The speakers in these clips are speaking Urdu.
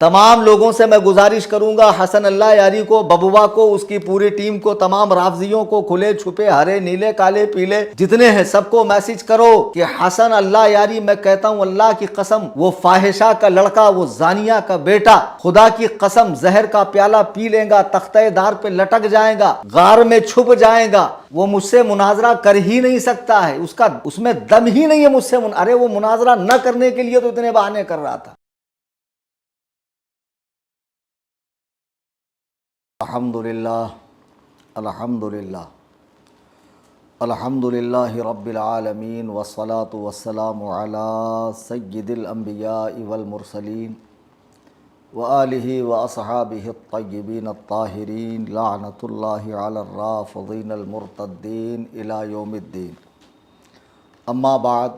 تمام لوگوں سے میں گزارش کروں گا، حسن اللہ یاری کو، ببوا کو، اس کی پوری ٹیم کو، تمام رافضیوں کو، کھلے چھپے ہرے نیلے کالے پیلے جتنے ہیں سب کو میسج کرو کہ حسن اللہ یاری، میں کہتا ہوں اللہ کی قسم، وہ فاحشہ کا لڑکا، وہ زانیہ کا بیٹا، خدا کی قسم زہر کا پیالہ پی لے گا، تختہ دار پہ لٹک جائے گا، غار میں چھپ جائے گا، وہ مجھ سے مناظرہ کر ہی نہیں سکتا ہے، اس میں دم ہی نہیں ہے مجھ سے ارے وہ مناظرہ نہ کرنے کے لیے تو اتنے بہانے کر رہا تھا۔ الحمدللہ الحمدللہ الحمدللہ رب العالمین والصلاة والسلام علی سید الانبیاء والمرسلین وآلہ واصحابہ الطیبین الطاہرین لعنت اللہ علی الرافضین المرتدین الی یوم الدین۔ اما بعد،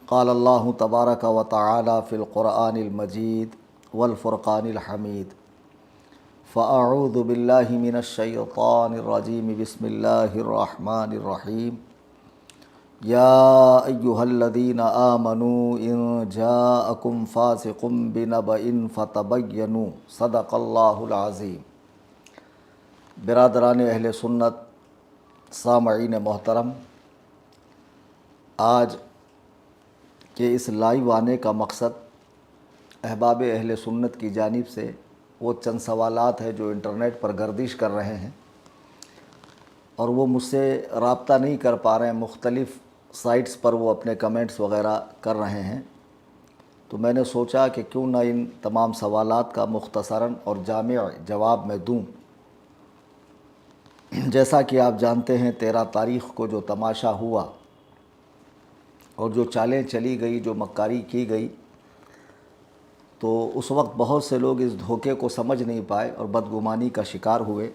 قال اللہ تبارک و تعالی فی القرآن المجید والفرقان الحمید، فاعوذ باللہ من الشیطان الرجیم، بسم اللہ الرحمن الرحیم، یا ایہا الذین آمنوا ان جاءکم فاسق بنبأ فتبینوا، صدق اللہ العظیم۔ برادران اہل سنت، سامعین محترم، آج کے اس لائیو آنے کا مقصد احباب اہل سنت کی جانب سے وہ چند سوالات ہیں جو انٹرنیٹ پر گردش کر رہے ہیں اور وہ مجھ سے رابطہ نہیں کر پا رہے ہیں، مختلف سائٹس پر وہ اپنے کمنٹس وغیرہ کر رہے ہیں، تو میں نے سوچا کہ کیوں نہ ان تمام سوالات کا مختصراً اور جامع جواب میں دوں۔ جیسا کہ آپ جانتے ہیں 13 تاریخ کو جو تماشا ہوا اور جو چالیں چلی گئی، جو مکاری کی گئی، تو اس وقت بہت سے لوگ اس دھوکے کو سمجھ نہیں پائے اور بدگمانی کا شکار ہوئے۔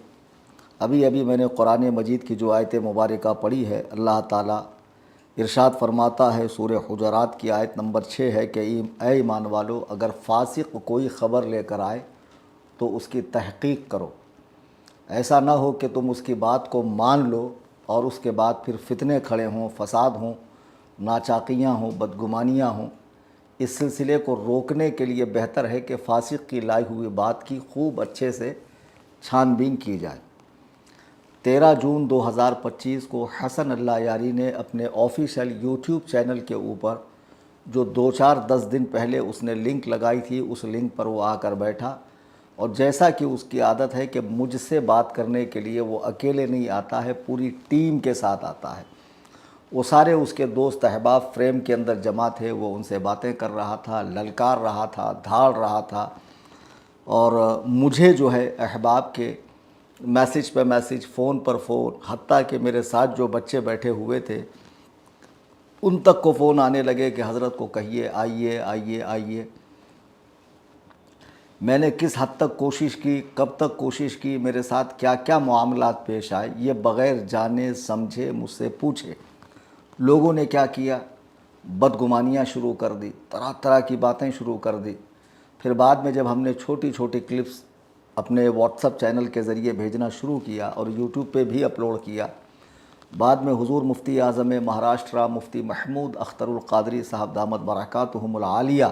ابھی میں نے قرآن مجید کی جو آیت مبارکہ پڑھی ہے، اللہ تعالیٰ ارشاد فرماتا ہے، سورہ حجرات کی آیت نمبر 6 ہے کہ اے ایمان والو، اگر فاسق کوئی خبر لے کر آئے تو اس کی تحقیق کرو، ایسا نہ ہو کہ تم اس کی بات کو مان لو اور اس کے بعد پھر فتنے کھڑے ہوں، فساد ہوں، ناچاقیاں ہوں، بدگمانیاں ہوں۔ اس سلسلے کو روکنے کے لیے بہتر ہے کہ فاسق کی لائی ہوئی بات کی خوب اچھے سے چھان بین کی جائے۔ 13 جون 2025 کو حسن اللہ یاری نے اپنے آفیشیل یوٹیوب چینل کے اوپر جو 10 دن پہلے اس نے لنک لگائی تھی، اس لنک پر وہ آ کر بیٹھا، اور جیسا کہ اس کی عادت ہے کہ مجھ سے بات کرنے کے لیے وہ اکیلے نہیں آتا ہے، پوری ٹیم کے ساتھ آتا ہے۔ وہ سارے اس کے دوست احباب فریم کے اندر جمع تھے، وہ ان سے باتیں کر رہا تھا، للکار رہا تھا، دھاڑ رہا تھا، اور مجھے جو ہے احباب کے میسج پہ میسج، فون پر فون، حتیٰ کہ میرے ساتھ جو بچے بیٹھے ہوئے تھے ان تک کو فون آنے لگے کہ حضرت کو کہیے آئیے آئیے آئیے۔ میں نے کس حد تک کوشش کی، کب تک کوشش کی، میرے ساتھ کیا کیا معاملات پیش آئے، یہ بغیر جانے سمجھے مجھ سے پوچھے۔ لوگوں نے کیا کیا؟ بدگمانیاں شروع کر دی، طرح طرح کی باتیں شروع کر دی۔ پھر بعد میں جب ہم نے چھوٹی چھوٹی کلپس اپنے واٹس ایپ چینل کے ذریعے بھیجنا شروع کیا اور یوٹیوب پہ بھی اپلوڈ کیا، بعد میں حضور مفتی اعظم مہاراشٹرا مفتی محمود اختر القادری صاحب دامت برکاتہم العالیہ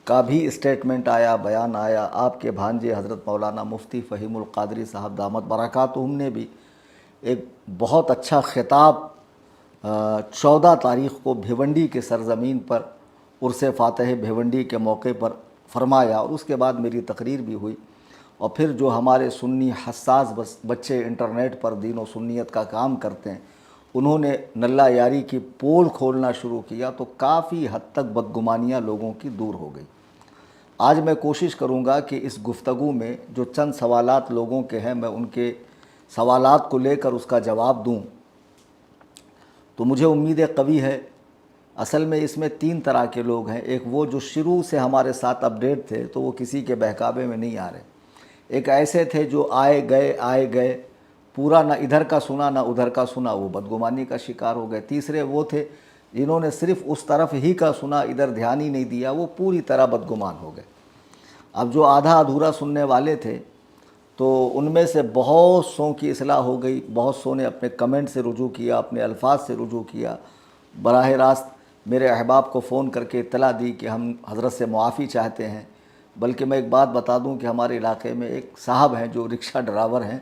کا بھی اسٹیٹمنٹ آیا، بیان آیا۔ آپ کے بھانجے حضرت مولانا مفتی فہیم القادری صاحب دامت برکاتہم نے بھی ایک بہت اچھا خطاب 14 تاریخ کو بھیونڈی کے سرزمین پر عرس فاتح بھیونڈی کے موقع پر فرمایا، اور اس کے بعد میری تقریر بھی ہوئی۔ اور پھر جو ہمارے سنی حساس بچے انٹرنیٹ پر دین و سنیت کا کام کرتے ہیں، انہوں نے نلہ یاری کی پول کھولنا شروع کیا، تو کافی حد تک بدگمانیاں لوگوں کی دور ہو گئی۔ آج میں کوشش کروں گا کہ اس گفتگو میں جو چند سوالات لوگوں کے ہیں، میں ان کے سوالات کو لے کر اس کا جواب دوں۔ تو مجھے امید قوی ہے، اصل میں اس میں 3 طرح کے لوگ ہیں۔ ایک وہ جو شروع سے ہمارے ساتھ اپڈیٹ تھے تو وہ کسی کے بہکاوے میں نہیں آ رہے۔ ایک ایسے تھے جو آئے گئے پورا نہ ادھر کا سنا نہ ادھر کا سنا، وہ بدگمانی کا شکار ہو گئے۔ تیسرے وہ تھے جنہوں نے صرف اس طرف ہی کا سنا، ادھر دھیان ہی نہیں دیا، وہ پوری طرح بدگمان ہو گئے۔ اب جو آدھا ادھورا سننے والے تھے تو ان میں سے بہت سو کی اصلاح ہو گئی، بہت سو نے اپنے کمنٹ سے رجوع کیا، اپنے الفاظ سے رجوع کیا، براہ راست میرے احباب کو فون کر کے اطلاع دی کہ ہم حضرت سے معافی چاہتے ہیں، بلکہ میں ایک بات بتا دوں کہ ہمارے علاقے میں ایک صاحب ہیں جو رکشہ ڈرائیور ہیں،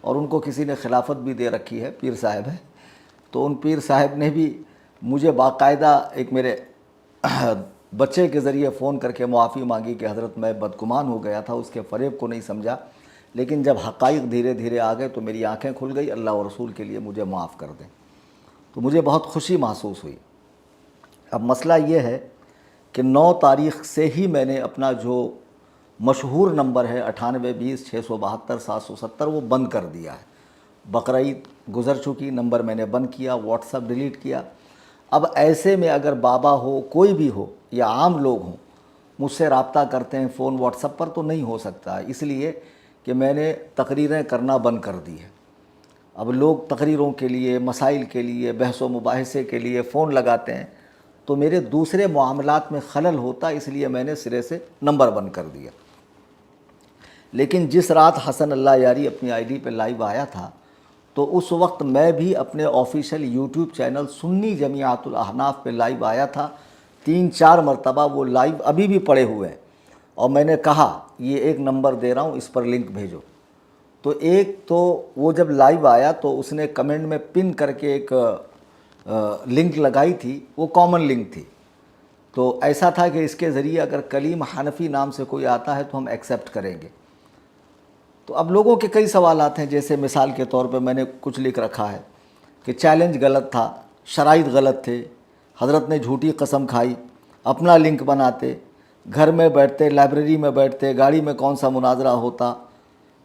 اور ان کو کسی نے خلافت بھی دے رکھی ہے، پیر صاحب ہیں۔ تو ان پیر صاحب نے بھی مجھے باقاعدہ ایک میرے بچے کے ذریعے فون کر کے معافی مانگی کہ حضرت میں بدگمان ہو گیا تھا، اس کے فریب کو نہیں سمجھا، لیکن جب حقائق دھیرے دھیرے آ گئے تو میری آنکھیں کھل گئی، اللہ و رسول کے لیے مجھے معاف کر دیں۔ تو مجھے بہت خوشی محسوس ہوئی۔ اب مسئلہ یہ ہے کہ 9 تاریخ سے ہی میں نے اپنا جو مشہور نمبر ہے 9820672770 وہ بند کر دیا ہے۔ بقرعید گزر چکی، نمبر میں نے بند کیا، واٹس ایپ ڈیلیٹ کیا۔ اب ایسے میں اگر بابا ہو، کوئی بھی ہو یا عام لوگ ہوں، مجھ سے رابطہ کرتے ہیں فون واٹس ایپ پر، تو نہیں ہو سکتا، اس لیے کہ میں نے تقریریں کرنا بند کر دی ہے۔ اب لوگ تقریروں کے لیے، مسائل کے لیے، بحث و مباحثے کے لیے فون لگاتے ہیں، تو میرے دوسرے معاملات میں خلل ہوتا، اس لیے میں نے سرے سے نمبر بند کر دیا۔ لیکن جس رات حسن اللہ یاری اپنی آئی ڈی پہ لائیو آیا تھا، تو اس وقت میں بھی اپنے آفیشیل یوٹیوب چینل سنی جمیعت الاحناف پہ لائیو آیا تھا۔ 3-4 مرتبہ وہ لائیو ابھی بھی پڑے ہوئے ہیں، اور میں نے کہا یہ ایک نمبر دے رہا ہوں، اس پر لنک بھیجو۔ تو ایک تو وہ جب لائیو آیا تو اس نے کمنٹ میں پن کر کے ایک لنک لگائی تھی، وہ کامن لنک تھی، تو ایسا تھا کہ اس کے ذریعے اگر کلیم حنفی نام سے کوئی آتا ہے تو ہم ایکسیپٹ کریں گے۔ تو اب لوگوں کے کئی سوالات ہیں، جیسے مثال کے طور پہ میں نے کچھ لکھ رکھا ہے کہ چیلنج غلط تھا، شرائط غلط تھے، حضرت نے جھوٹی قسم کھائی، اپنا لنک بناتے، گھر میں بیٹھتے، لائبریری میں بیٹھتے، گاڑی میں کون سا مناظرہ ہوتا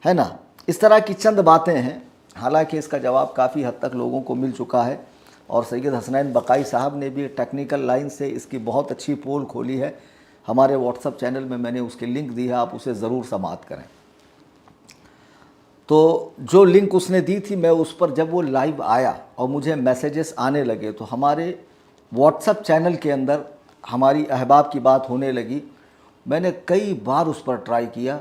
ہے نا، اس طرح کی چند باتیں ہیں۔ حالانکہ اس کا جواب کافی حد تک لوگوں کو مل چکا ہے، اور سید حسنین بقائی صاحب نے بھی ٹیکنیکل لائن سے اس کی بہت اچھی پول کھولی ہے، ہمارے واٹس ایپ چینل میں نے اس کی لنک دی ہے، آپ اسے ضرور سماعت کریں۔ تو جو لنک اس نے دی تھی، میں اس پر جب وہ لائیو آیا اور مجھے میسیجز آنے لگے، تو ہمارے واٹس ایپ چینل کے اندر ہماری احباب کی بات ہونے لگی۔ میں نے کئی بار اس پر ٹرائی کیا،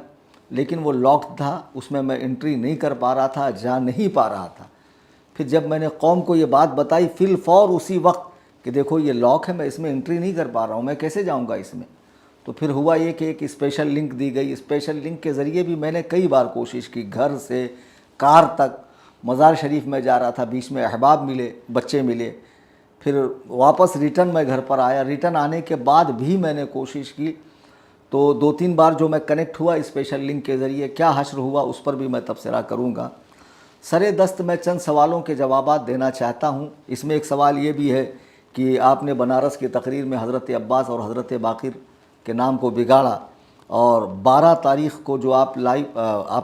لیکن وہ لاکڈ تھا، اس میں انٹری نہیں کر پا رہا تھا، جا نہیں پا رہا تھا۔ پھر جب میں نے قوم کو یہ بات بتائی فی الفور اسی وقت کہ دیکھو یہ لاک ہے، میں اس میں انٹری نہیں کر پا رہا ہوں، میں کیسے جاؤں گا اس میں؟ تو پھر ہوا یہ کہ ایک اسپیشل لنک دی گئی، اسپیشل لنک کے ذریعے بھی میں نے کئی بار کوشش کی، گھر سے کار تک، مزار شریف میں جا رہا تھا، بیچ میں احباب ملے، بچے ملے، پھر واپس ریٹرن میں گھر پر آیا، ریٹرن آنے کے بعد بھی میں نے کوشش کی، تو 2-3 بار جو میں کنیکٹ ہوا اسپیشل لنک کے ذریعے، کیا حشر ہوا اس پر بھی میں تبصرہ کروں گا۔ سرے دست میں چند سوالوں کے جوابات دینا چاہتا ہوں۔ اس میں ایک سوال یہ بھی ہے کہ آپ نے بنارس کی تقریر میں حضرت عباس اور حضرت باقر کے نام کو بگاڑا، اور 12 تاریخ کو جو آپ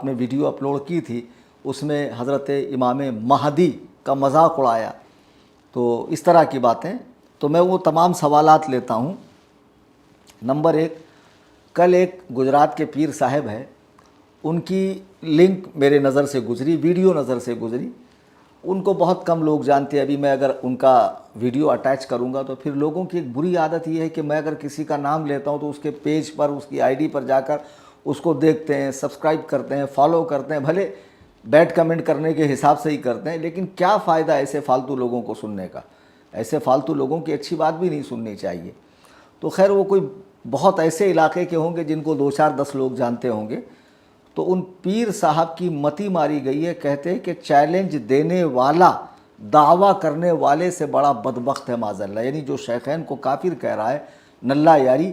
نے ویڈیو اپلوڈ کی تھی، اس میں حضرت امام مہدی کا مذاق اڑایا، تو اس طرح کی باتیں۔ تو میں وہ تمام سوالات لیتا ہوں۔ نمبر 1، کل ایک گجرات کے پیر صاحب ہے، ان کی لنک میرے نظر سے گزری، ویڈیو نظر سے گزری، ان کو بہت کم لوگ جانتے ہیں۔ ابھی میں اگر ان کا ویڈیو اٹیچ کروں گا تو پھر لوگوں کی ایک بری عادت یہ ہے کہ میں اگر کسی کا نام لیتا ہوں تو اس کے پیج پر، اس کی آئی ڈی پر جا کر اس کو دیکھتے ہیں، سبسکرائب کرتے ہیں، فالو کرتے ہیں، بھلے بیڈ کمنٹ کرنے کے حساب سے ہی کرتے ہیں، لیکن کیا فائدہ ایسے فالتو لوگوں کو سننے کا؟ ایسے فالتو لوگوں کی اچھی بات بھی نہیں سننی چاہیے۔ تو خیر وہ کوئی بہت ایسے علاقے کے ہوں گے جن کو 2-4-10 لوگ جانتے ہوں گے۔ تو ان پیر صاحب کی متی ماری گئی ہے، کہتے ہیں کہ چیلنج دینے والا دعویٰ کرنے والے سے بڑا بدبخت ہے معاذ اللہ، یعنی جو شیخین کو کافر کہہ رہا ہے نلہ یاری،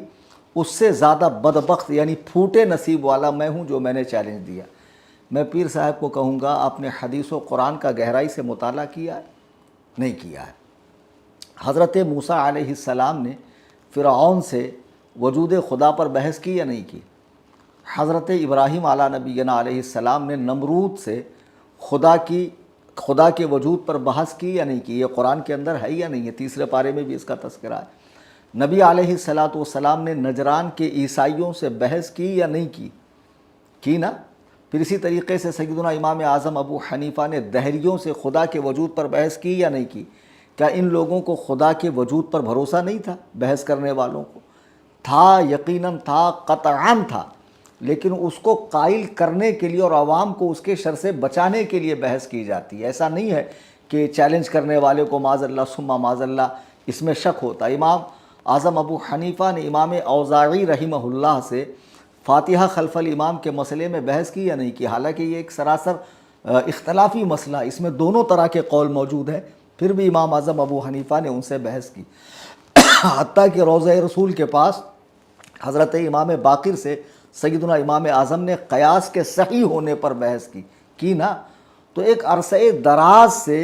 اس سے زیادہ بدبخت یعنی پھوٹے نصیب والا میں ہوں جو میں نے چیلنج دیا۔ میں پیر صاحب کو کہوں گا آپ نے حدیث و قرآن کا گہرائی سے مطالعہ کیا ہے؟ نہیں کیا ہے۔ حضرت موسیٰ علیہ السلام نے فرعون سے وجود خدا پر بحث کی یا نہیں کی؟ حضرت ابراہیم علیہ نبینا علیہ السلام نے نمرود سے خدا کے وجود پر بحث کی یا نہیں کی؟ یہ قرآن کے اندر ہے یا نہیں ہے؟ 3 پارے میں بھی اس کا تذکرہ ہے۔ نبی علیہ السلام نے نجران کے عیسائیوں سے بحث کی یا نہیں کی؟ کی نا۔ پھر اسی طریقے سے سیدنا امام اعظم ابو حنیفہ نے دہریوں سے خدا کے وجود پر بحث کی یا نہیں کی؟ کیا ان لوگوں کو خدا کے وجود پر بھروسہ نہیں تھا؟ بحث کرنے والوں کو تھا، یقیناً تھا، قطعاً تھا، لیکن اس کو قائل کرنے کے لیے اور عوام کو اس کے شر سے بچانے کے لیے بحث کی جاتی ہے۔ ایسا نہیں ہے کہ چیلنج کرنے والے کو معاذ اللہ ثم معاذ اللہ اس میں شک ہوتا۔ امام اعظم ابو حنیفہ نے امام اوزاعی رحمہ اللہ سے فاتحہ خلف الامام کے مسئلے میں بحث کی یا نہیں کی؟ حالانکہ یہ ایک سراسر اختلافی مسئلہ، اس میں دونوں طرح کے قول موجود ہیں، پھر بھی امام اعظم ابو حنیفہ نے ان سے بحث کی۔ حتیٰ کہ روضہ رسول کے پاس حضرت امام باقر سے سیدنا امام اعظم نے قیاس کے صحیح ہونے پر بحث کی نا۔ تو ایک عرصہ دراز سے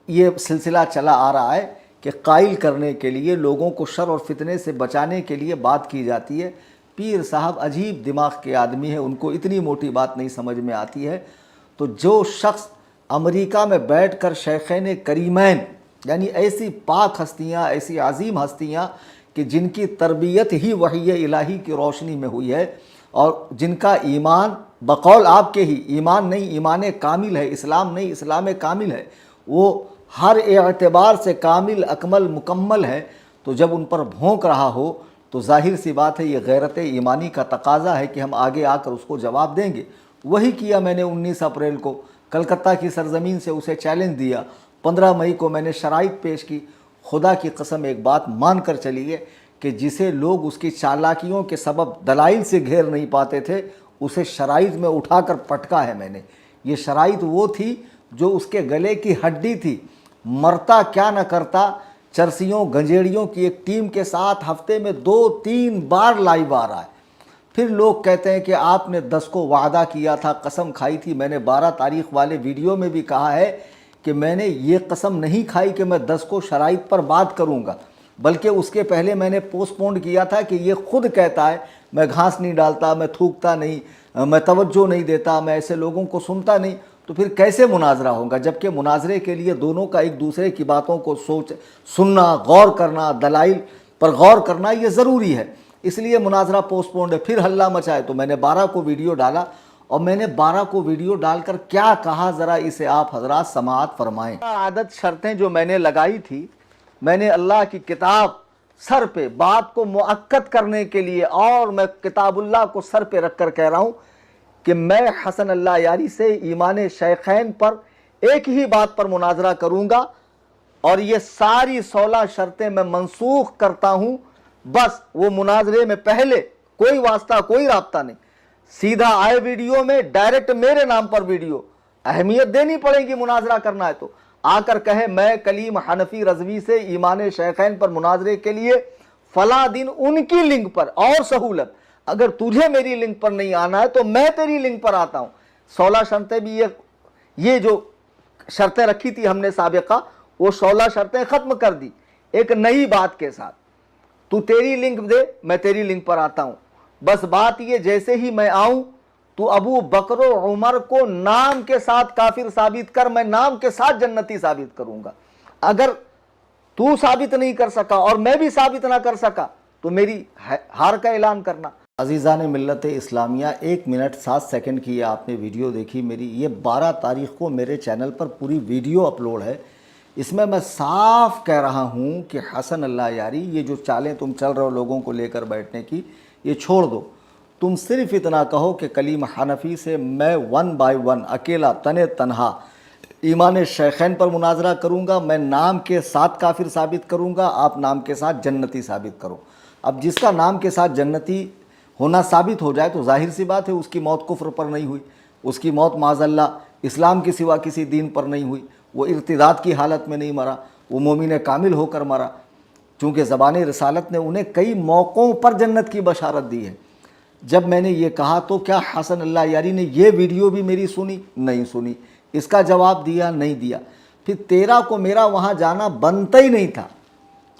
یہ سلسلہ چلا آ رہا ہے کہ قائل کرنے کے لیے، لوگوں کو شر اور فتنے سے بچانے کے لیے بات کی جاتی ہے۔ پیر صاحب عجیب دماغ کے آدمی ہیں، ان کو اتنی موٹی بات نہیں سمجھ میں آتی ہے۔ تو جو شخص امریکہ میں بیٹھ کر شیخین کریمین، یعنی ایسی پاک ہستیاں، ایسی عظیم ہستیاں کہ جن کی تربیت ہی وحی الہی کی روشنی میں ہوئی ہے، اور جن کا ایمان بقول آپ کے ہی ایمان نہیں، ایمان کامل ہے، اسلام نہیں، اسلام کامل ہے، وہ ہر اعتبار سے کامل، اکمل، مکمل ہے، تو جب ان پر بھونک رہا ہو تو ظاہر سی بات ہے یہ غیرت ایمانی کا تقاضا ہے کہ ہم آگے آ کر اس کو جواب دیں گے۔ وہی کیا میں نے 19 اپریل کو کلکتہ کی سرزمین سے اسے چیلنج دیا۔ 15 مئی کو میں نے شرائط پیش کی۔ خدا کی قسم ایک بات مان کر چلیے کہ جسے لوگ اس کی چالاکیوں کے سبب دلائل سے گھیر نہیں پاتے تھے، اسے شرائط میں اٹھا کر پٹکا ہے میں نے۔ یہ شرائط وہ تھی جو اس کے گلے کی ہڈی تھی، مرتا کیا نہ کرتا، چرسیوں گنجیڑیوں کی ایک ٹیم کے ساتھ ہفتے میں 2-3 بار لائیو آ رہا ہے۔ پھر لوگ کہتے ہیں کہ آپ نے 10 کو وعدہ کیا تھا، قسم کھائی تھی۔ میں نے 12 تاریخ والے ویڈیو میں بھی کہا ہے کہ میں نے یہ قسم نہیں کھائی کہ میں 10 کو شرائط پر بات کروں گا، بلکہ اس کے پہلے میں نے پوسٹ پون کیا تھا کہ یہ خود کہتا ہے میں گھاس نہیں ڈالتا، میں تھوکتا نہیں، میں توجہ نہیں دیتا، میں ایسے لوگوں کو سنتا نہیں۔ تو پھر کیسے مناظرہ ہوگا؟ جبکہ مناظرے کے لیے دونوں کا ایک دوسرے کی باتوں کو سننا، غور کرنا، دلائل پر غور کرنا یہ ضروری ہے۔ اس لیے مناظرہ پوسٹ پونڈ ہے۔ پھر ہلہ مچائے تو میں نے 12 کو ویڈیو ڈالا، اور میں نے 12 کو ویڈیو ڈال کر کیا کہا ذرا اسے آپ حضرات سماعت فرمائیں۔ عادت شرطیں جو میں نے لگائی تھی، میں نے اللہ کی کتاب سر پہ بات کو مؤکد کرنے کے لیے، اور میں کتاب اللہ کو سر پہ رکھ کر کہہ رہا ہوں کہ میں حسن اللہ یاری سے ایمان شیخین پر ایک ہی بات پر مناظرہ کروں گا، اور یہ ساری 16 شرطیں میں منسوخ کرتا ہوں۔ بس وہ مناظرے میں پہلے کوئی واسطہ، کوئی رابطہ نہیں، سیدھا آئے ویڈیو میں، ڈائریکٹ میرے نام پر ویڈیو۔ اہمیت دینی پڑے گی، مناظرہ کرنا ہے تو آ کر کہے میں کلیم حنفی رضوی سے ایمان شیخین پر مناظرے کے لیے فلاں دن ان کی لنک پر، اور سہولت اگر تجھے میری لنک پر نہیں آنا ہے تو میں تیری لنک پر آتا ہوں۔ 16 شرطیں بھی یہ جو شرطیں رکھی تھی ہم نے سابقہ، وہ 16 شرطیں ختم کر دی ایک نئی بات کے ساتھ۔ تو تیری لنک دے، میں تیری لنک پر آتا ہوں۔ بس بات یہ جیسے ہی میں آؤں تو ابو بکر و عمر کو نام کے ساتھ کافر ثابت کر، میں نام کے ساتھ جنتی ثابت کروں گا۔ اگر تو ثابت نہیں کر سکا اور میں بھی ثابت نہ کر سکا تو میری ہار کا اعلان کرنا۔ عزیزان ملت اسلامیہ، 1 منٹ 7 سیکنڈ کی آپ نے ویڈیو دیکھی میری۔ یہ 12 تاریخ کو میرے چینل پر پوری ویڈیو اپلوڈ ہے۔ اس میں صاف کہہ رہا ہوں کہ حسن اللہ یاری، یہ جو چالیں تم چل رہے ہو لوگوں کو لے کر بیٹھنے کی، یہ چھوڑ دو۔ تم صرف اتنا کہو کہ کلیم حنفی سے میں 1 بائی 1 اکیلا تنہا ایمان شیخین پر مناظرہ کروں گا۔ میں نام کے ساتھ کافر ثابت کروں گا، آپ نام کے ساتھ جنتی ثابت کرو۔ اب جس کا نام کے ساتھ جنتی ہونا ثابت ہو جائے تو ظاہر سی بات ہے اس کی موت کفر پر نہیں ہوئی، اس کی موت معاذ اللہ اسلام کے سوا کسی دین پر نہیں ہوئی، وہ ارتداد کی حالت میں نہیں مرا، وہ مومن کامل ہو کر مرا، چونکہ زبان رسالت نے انہیں کئی موقعوں پر جنت کی بشارت دی ہے۔ جب میں نے یہ کہا تو کیا حسن اللہ یاری نے یہ ویڈیو بھی میری سنی؟ نہیں سنی۔ اس کا جواب دیا؟ نہیں دیا۔ پھر 13 کو میرا وہاں جانا بنتا ہی نہیں تھا۔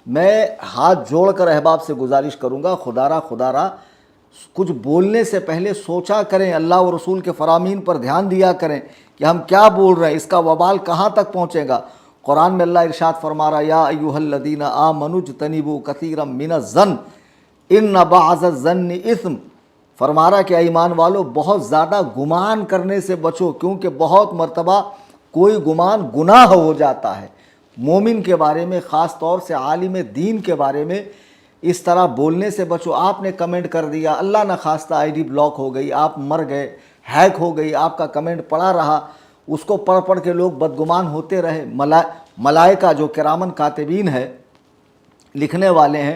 میں ہاتھ جوڑ کر احباب سے گزارش کروں گا، خدا را کچھ بولنے سے پہلے سوچا کریں، اللہ و رسول کے فرامین پر دھیان دیا کریں کہ ہم کیا بول رہے ہیں، اس کا وبال کہاں تک پہنچے گا۔ قرآن میں اللہ ارشاد فرما رہا یا ایھا الذین آمنوا اجتنبوا کثیرا من الظن ان بعض الظن اثم، فرما رہا کہ ایمان والو بہت زیادہ گمان کرنے سے بچو، کیونکہ بہت مرتبہ کوئی گمان گناہ ہو جاتا ہے۔ مومن کے بارے میں، خاص طور سے عالم دین کے بارے میں اس طرح بولنے سے بچو۔ آپ نے کمنٹ کر دیا، اللہ نہ خواستہ آئی ڈی بلاک ہو گئی، آپ مر گئے، ہیک ہو گئی، آپ کا کمنٹ پڑا رہا، اس کو پڑھ کے لوگ بدگمان ہوتے رہے۔ ملائکہ جو کرامن کاتبین ہے، لکھنے والے ہیں،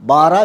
12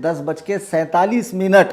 10:47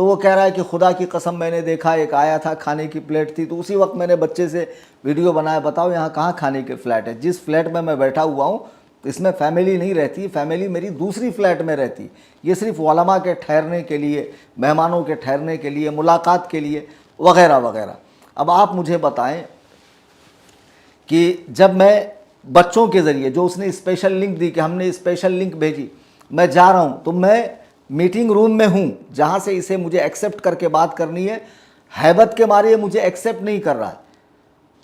تو وہ کہہ رہا ہے کہ خدا کی قسم میں نے دیکھا ایک آیا تھا کھانے کی پلیٹ تھی، تو اسی وقت میں نے بچے سے ویڈیو بنایا، بتاؤ یہاں کہاں کھانے کی فلیٹ ہے؟ جس فلیٹ میں میں بیٹھا ہوا ہوں اس میں فیملی نہیں رہتی، فیملی میری دوسری فلیٹ میں رہتی، یہ صرف علماء کے ٹھہرنے کے لیے، مہمانوں کے ٹھہرنے کے لیے، ملاقات کے لیے وغیرہ وغیرہ۔ اب آپ مجھے بتائیں کہ جب میں بچوں کے ذریعے جو اس نے اسپیشل لنک دی کہ ہم نے اسپیشل لنک بھیجی، میں جا رہا ہوں تو میں میٹنگ روم میں ہوں جہاں سے اسے مجھے ایکسیپٹ کر کے بات کرنی ہے، ہیبت کے مارے مجھے ایکسیپٹ نہیں کر رہا ہے،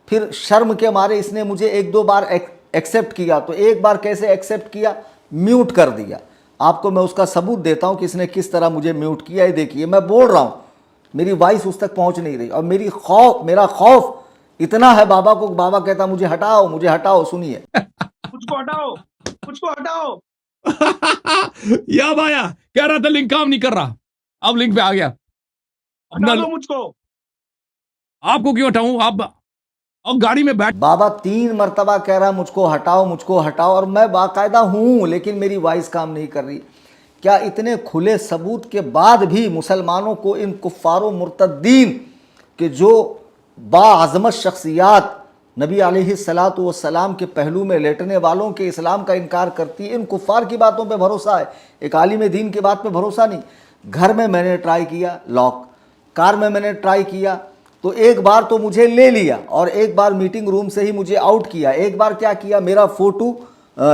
پھر شرم کے مارے اس نے مجھے ایک دو بار ایکسیپٹ کیا، تو ایک بار کیسے ایکسیپٹ کیا؟ میوٹ کر دیا۔ آپ کو میں اس کا ثبوت دیتا ہوں کہ اس نے کس طرح مجھے میوٹ کیا، یہ دیکھیے میں بول رہا ہوں میری وائس اس تک پہنچ نہیں رہی، اور میرا خوف اتنا ہے بابا کو کہ بابا کہتا مجھے ہٹاؤ مجھے ہٹاؤ۔ سنیے، مجھ کو ہٹاؤ، مجھ کو ہٹاؤ۔ یاد آیا، کہہ رہا تھا لنک کام نہیں کر رہا، اب لنک پہ آ گیا۔ ہٹا دو مجھ کو۔ آپ کو کیوں ہٹاؤں؟ آپ اب گاڑی میں بیٹھ بابا 3 مرتبہ کہہ رہا مجھ کو ہٹاؤ مجھ کو ہٹاؤ، اور میں باقاعدہ ہوں لیکن میری وائس کام نہیں کر رہی۔ کیا اتنے کھلے ثبوت کے بعد بھی مسلمانوں کو ان کفار و مرتدین کہ جو باعظمت شخصیات نبی علیہ الصلاۃ والسلام کے پہلو میں لیٹنے والوں کے اسلام کا انکار کرتی ہے، ان کفار کی باتوں پہ بھروسہ ہے، ایک عالم دین کی بات پہ بھروسہ نہیں؟ گھر میں نے ٹرائی کیا لاک، کار میں نے ٹرائی کیا تو ایک بار تو مجھے لے لیا، اور ایک بار میٹنگ روم سے ہی مجھے آؤٹ کیا، ایک بار کیا کیا میرا فوٹو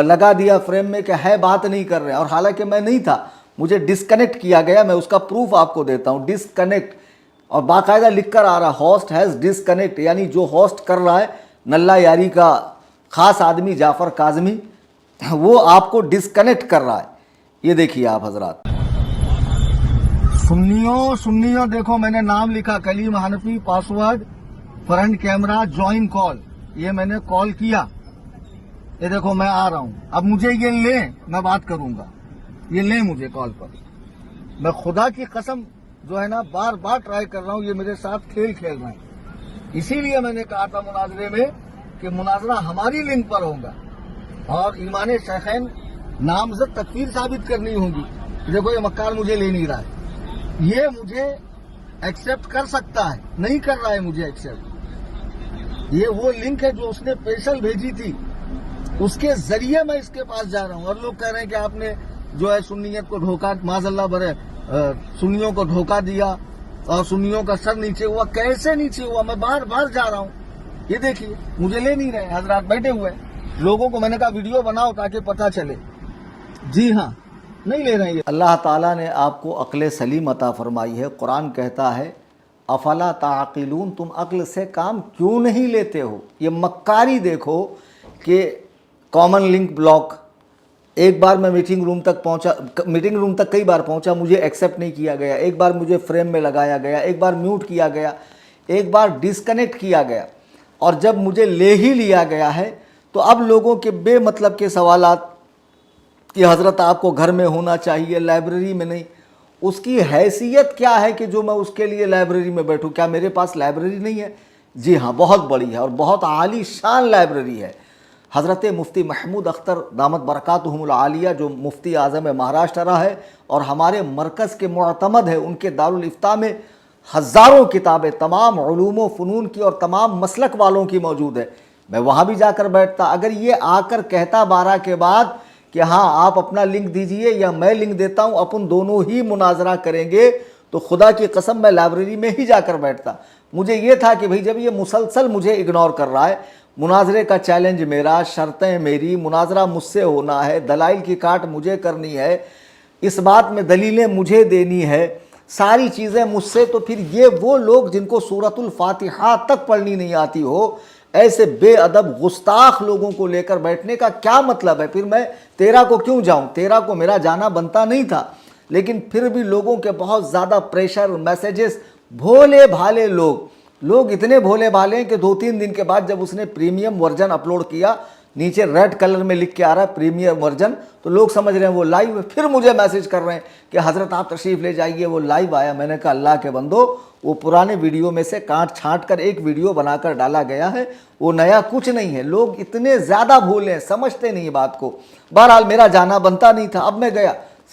لگا دیا فریم میں کہ ہے بات نہیں کر رہے ہیں، اور حالانکہ میں نہیں تھا، مجھے ڈسکنیکٹ کیا گیا، میں اس کا پروف آپ کو دیتا ہوں، ڈسکنیکٹ، اور باقاعدہ لکھ کر آ رہا ہوسٹ ہیز ڈسکنیکٹ، یعنی جو ہوسٹ کر رہا ہے نلہ یاری کا خاص آدمی جعفر کاظمی، وہ آپ کو ڈسکنیکٹ کر رہا ہے۔ یہ دیکھیے آپ حضرات، سنیوں دیکھو میں نے نام لکھا کلیم حنفی، پاسورڈ فرنٹ کیمرہ جوائن کال، یہ میں نے کال کیا، یہ دیکھو میں آ رہا ہوں، اب مجھے یہ لیں میں بات کروں گا، یہ لیں مجھے کال پر، میں خدا کی قسم جو ہے نا بار بار ٹرائی کر رہا ہوں، یہ میرے ساتھ کھیل رہے ہیں، اسی لیے میں نے کہا تھا مناظرے میں کہ مناظرہ ہماری لنک پر ہوگا اور ایمان شیخین نامزد تکفیر ثابت کرنی ہوگی۔ دیکھو یہ مکار مجھے لے نہیں رہا ہے، یہ مجھے ایکسیپٹ کر سکتا ہے، نہیں کر رہا ہے مجھے ایکسیپٹ، یہ وہ لنک ہے جو اس نے اسپیشل بھیجی تھی، اس کے ذریعے میں اس کے پاس جا رہا ہوں، اور لوگ کہہ رہے ہیں کہ آپ نے جو ہے سنیت کو دھوکہ، معاذ اللہ برے سنیوں کو دھوکہ دیا اور سنیوں کا سر نیچے ہوا۔ کیسے نیچے ہوا؟ میں بار بار جا رہا ہوں، یہ دیکھیے مجھے لے نہیں رہے، حضرات بیٹھے ہوئے ہیں، لوگوں کو میں نے کہا ویڈیو بناؤ تاکہ پتہ چلے، جی ہاں نہیں لے رہے ہیں۔ اللہ تعالیٰ نے آپ کو عقل سلیم عطا فرمائی ہے، قرآن کہتا ہے افلا تعقلون، تم عقل سے کام کیوں نہیں لیتے ہو؟ یہ مکاری دیکھو کہ کامن لنک بلاک، ایک بار میں میٹنگ روم تک کئی بار پہنچا، مجھے ایکسیپٹ نہیں کیا گیا، ایک بار مجھے فریم میں لگایا گیا، ایک بار میوٹ کیا گیا، ایک بار ڈسکنیکٹ کیا گیا، اور جب مجھے لے ہی لیا گیا ہے تو اب لوگوں کے بے مطلب کے سوالات کہ حضرت آپ کو گھر میں ہونا چاہیے لائبریری میں نہیں، اس کی حیثیت کیا ہے کہ جو میں اس کے لیے لائبریری میں بیٹھوں؟ کیا میرے پاس لائبریری نہیں ہے؟ جی ہاں بہت بڑی ہے اور بہت عالی شان لائبریری ہے۔ حضرت مفتی محمود اختر دامت برکاتہم العالیہ جو مفتی اعظم مہاراشٹرا ہے اور ہمارے مرکز کے معتمد ہے، ان کے دارالافتاء میں ہزاروں کتابیں تمام علوم و فنون کی اور تمام مسلک والوں کی موجود ہے، میں وہاں بھی جا کر بیٹھتا۔ اگر یہ آ کر کہتا 12 کے بعد کہ ہاں آپ اپنا لنک دیجئے یا میں لنک دیتا ہوں، اپن دونوں ہی مناظرہ کریں گے، تو خدا کی قسم میں لائبریری میں ہی جا کر بیٹھتا۔ مجھے یہ تھا کہ بھئی جب یہ مسلسل مجھے اگنور کر رہا ہے، مناظرے کا چیلنج میرا، شرطیں میری، مناظرہ مجھ سے ہونا ہے، دلائل کی کاٹ مجھے کرنی ہے، اس بات میں دلیلیں مجھے دینی ہے، ساری چیزیں مجھ سے، تو پھر یہ وہ لوگ جن کو سورۃ الفاتحہ تک پڑھنی نہیں آتی ہو، ایسے بے ادب گستاخ لوگوں کو لے کر بیٹھنے کا کیا مطلب ہے؟ پھر میں 13 کو کیوں جاؤں؟ 13 کو میرا جانا بنتا نہیں تھا، لیکن پھر بھی لوگوں کے بہت زیادہ پریشر، میسیجز، بھولے بھالے لوگ اتنے بھولے بھالے ہیں کہ 2-3 دن کے بعد جب اس نے پریمیم ورژن اپلوڈ کیا، نیچے ریڈ کلر میں لکھ کے آ رہا ہے پریمیم ورژن، تو لوگ سمجھ رہے ہیں وہ لائیو ہے، پھر مجھے میسج کر رہے ہیں کہ حضرت آپ تشریف لے جائیے وہ لائیو آیا۔ میں نے کہا اللہ کے بندو، وہ پرانے ویڈیو میں سے کاٹ چھانٹ کر ایک ویڈیو بنا کر ڈالا گیا ہے، وہ نیا کچھ نہیں ہے۔ لوگ اتنے زیادہ بھولے ہیں، سمجھتے نہیں بات کو۔ بہرحال میرا جانا بنتا نہیں تھا، اب میں گیا،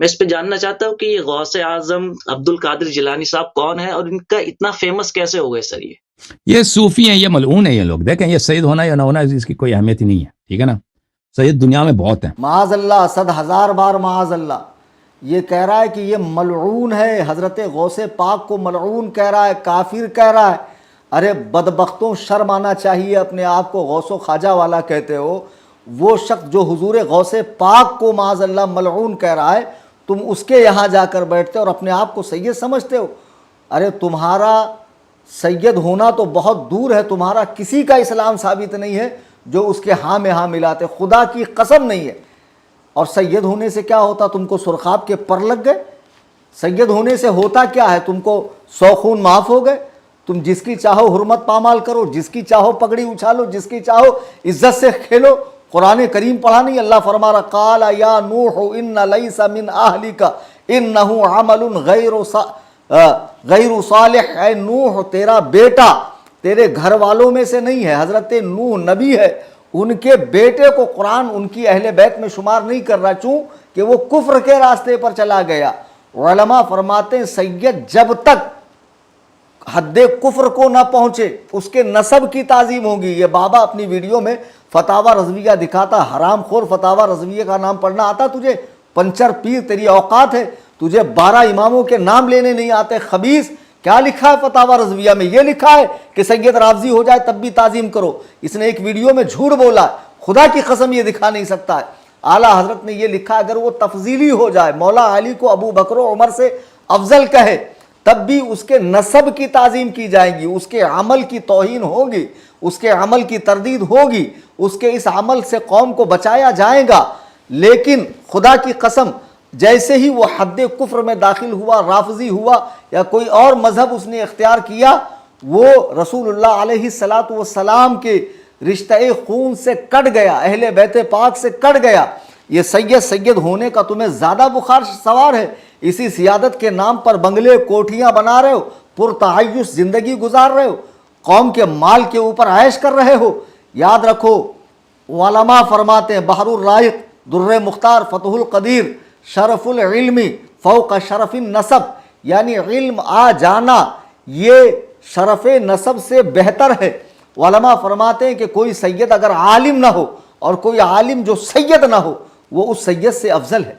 میں اس پہ جاننا چاہتا ہوں کہ یہ غوث اعظم عبد القادر جیلانی صاحب کون ہے اور ان کا اتنا فیمس کیسے ہو گئے سر؟ یہ صوفی ہیں، یہ ملعون ہیں یہ لوگ. دیکھیں یہ سید ہونا یا نہ ہونا اس کی کوئی اہمیت ہی نہیں ہے، ٹھیک ہے نا. سید دنیا میں بہت ہیں. معاذ اللہ، 100,000 بار معاذ اللہ. یہ کہہ رہا ہے کہ یہ ملعون ہے، حضرت غوث پاک کو ملعون کہہ رہا ہے، کافر کہہ رہا ہے. ارے بدبختوں، شرم آنا چاہیے. اپنے آپ کو غوث و خواجہ والا کہتے ہو، وہ شخص جو حضور غوث پاک کو معاذ اللہ ملعون کہہ رہا ہے، تم اس کے یہاں جا کر بیٹھتے اور اپنے آپ کو سید سمجھتے ہو. ارے تمہارا سید ہونا تو بہت دور ہے، تمہارا کسی کا اسلام ثابت نہیں ہے جو اس کے ہاں میں ہاں ملاتے، خدا کی قسم نہیں ہے. اور سید ہونے سے کیا ہوتا؟ تم کو سرخاب کے پر لگ گئے. سید ہونے سے ہوتا کیا ہے؟ تم کو 100 خون معاف ہو گئے. تم جس کی چاہو حرمت پامال کرو، جس کی چاہو پگڑی اچھالو، جس کی چاہو عزت سے کھیلو. قرآن کریم پڑھا نہیں؟ اللہ فرما رہا قال یا نوح ان لیس من اہلک انہ عمل غیر صالح. اے نوح، تیرا بیٹا تیرے گھر والوں میں سے نہیں ہے. حضرت نوح نبی ہے، ان کے بیٹے کو قرآن ان کی اہل بیت میں شمار نہیں کر رہا، چوں کہ وہ کفر کے راستے پر چلا گیا. علماء فرماتے ہیں سید جب تک حد کفر کو نہ پہنچے اس کے نسب کی تعظیم ہوگی. یہ بابا اپنی ویڈیو میں فتاوی رضویہ دکھاتا. حرام خور فتاوی رضویہ کا نام پڑھنا آتا تجھے؟ پنچر پیر تیری اوقات ہے، تجھے 12 اماموں کے نام لینے نہیں آتے. خبیث، کیا لکھا ہے فتاوی رضویہ میں؟ یہ لکھا ہے کہ سید رافضی ہو جائے تب بھی تعظیم کرو. اس نے ایک ویڈیو میں جھوٹ بولا، خدا کی قسم یہ دکھا نہیں سکتا ہے. اعلیٰ حضرت نے یہ لکھا اگر وہ تفضیلی ہو جائے، مولا علی کو ابو بکر و عمر سے افضل کہے، تب بھی اس کے نسب کی تعظیم کی جائے گی، اس کے عمل کی توہین ہوگی، اس کے عمل کی تردید ہوگی، اس کے اس عمل سے قوم کو بچایا جائے گا. لیکن خدا کی قسم جیسے ہی وہ حد کفر میں داخل ہوا، رافضی ہوا یا کوئی اور مذہب اس نے اختیار کیا، وہ رسول اللہ علیہ الصلاۃ والسلام کے رشتہ خون سے کٹ گیا، اہل بیت پاک سے کٹ گیا. یہ سید ہونے کا تمہیں زیادہ بخار سوار ہے. اسی سیادت کے نام پر بنگلے کوٹھیاں بنا رہے ہو، پرتعیش زندگی گزار رہے ہو، قوم کے مال کے اوپر عیش کر رہے ہو. یاد رکھو علماء فرماتے ہیں بحر الرائق، در مختار، فتح القدیر، شرف العلم فوق شرف النسب، یعنی علم آ جانا یہ شرف نسب سے بہتر ہے. علماء فرماتے ہیں کہ کوئی سید اگر عالم نہ ہو اور کوئی عالم جو سید نہ ہو، وہ اس سید سے افضل ہے.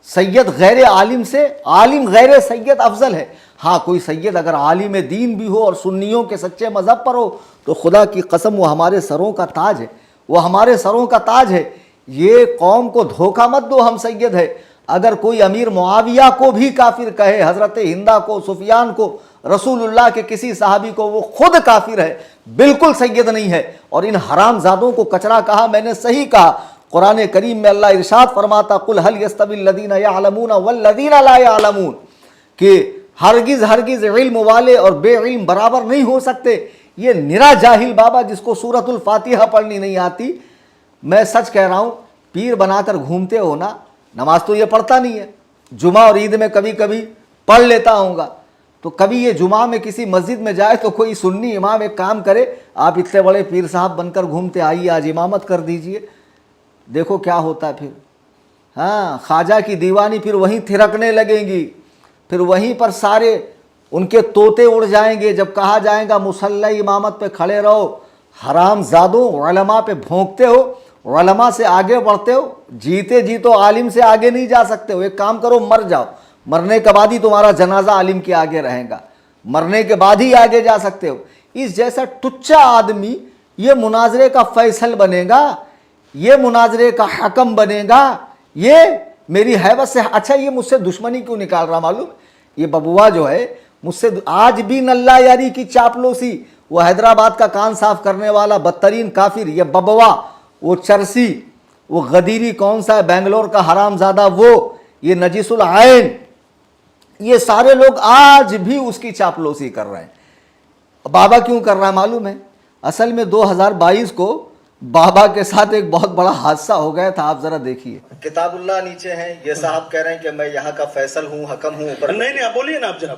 سید غیر عالم سے، عالم غیر سید افضل ہے. ہاں کوئی سید اگر عالم دین بھی ہو اور سنیوں کے سچے مذہب پر ہو تو خدا کی قسم وہ ہمارے سروں کا تاج ہے، وہ ہمارے سروں کا تاج ہے. یہ قوم کو دھوکہ مت دو، ہم سید ہے. اگر کوئی امیر معاویہ کو بھی کافر کہے، حضرت ہندہ کو، سفیان کو، رسول اللہ کے کسی صحابی کو، وہ خود کافر ہے، بالکل سید نہیں ہے. اور ان حرام زادوں کو کچرا کہا، میں نے صحیح کہا. قرآن کریم میں اللہ ارشاد فرماتا قل هل يستوي الذين يعلمون والذين لا يعلمون، کہ ہرگز ہرگز علم والے اور بے علم برابر نہیں ہو سکتے. یہ نرا جاہل بابا جس کو سورۃ الفاتحہ پڑھنی نہیں آتی. میں سچ کہہ رہا ہوں، پیر بنا کر گھومتے ہو نا، نماز تو یہ پڑھتا نہیں ہے. جمعہ اور عید میں کبھی کبھی پڑھ لیتا ہوں گا، تو کبھی یہ جمعہ میں کسی مسجد میں جائے تو کوئی سنی امام ایک کام کرے، آپ اتنے بڑے پیر صاحب بن کر گھومتے، آئیے آج امامت کر دیجئے. دیکھو کیا ہوتا ہے پھر. ہاں خواجہ کی دیوانی پھر وہیں تھرکنے لگیں گی، پھر وہیں پر سارے ان کے طوطے اڑ جائیں گے. جب کہا جائے گا مصلی امامت پہ کھڑے رہو، حرام زادوں علماء پہ بھونکتے ہو، علماء سے آگے بڑھتے ہو، جیتے جی تو عالم سے آگے نہیں جا سکتے ہو. ایک کام کرو، مر جاؤ، مرنے کے بعد ہی تمہارا جنازہ عالم کے آگے رہے گا، مرنے کے بعد ہی آگے جا سکتے ہو. اس جیسا ٹچا آدمی یہ مناظرے کا فیصل بنے گا، یہ مناظرے کا حکم بنے گا، یہ میری حیبت سے. اچھا یہ مجھ سے دشمنی کیوں نکال رہا معلوم؟ یہ ببوا جو ہے مجھ سے آج بھی نلہ یاری کی چاپلوسی، وہ حیدرآباد کا کان صاف کرنے والا بدترین کافر یہ ببوا، وہ چرسی، وہ غدیری کون سا ہے بنگلور کا حرام زادہ، وہ یہ نجیس العین، یہ سارے لوگ آج بھی اس کی چاپلوسی کر رہے ہیں. بابا کیوں کر رہا ہے معلوم ہے؟ اصل میں 2022 کو بابا کے ساتھ ایک بہت بڑا حادثہ ہو گیا تھا. آپ ذرا دیکھیے. کتاب اللہ نیچے ہیں، یہ صاحب کہہ رہے ہیں کہ میں یہاں کا فیصل ہوں، حکم ہوں. اوپر نہیں آپ بولیے نا آپ جناب.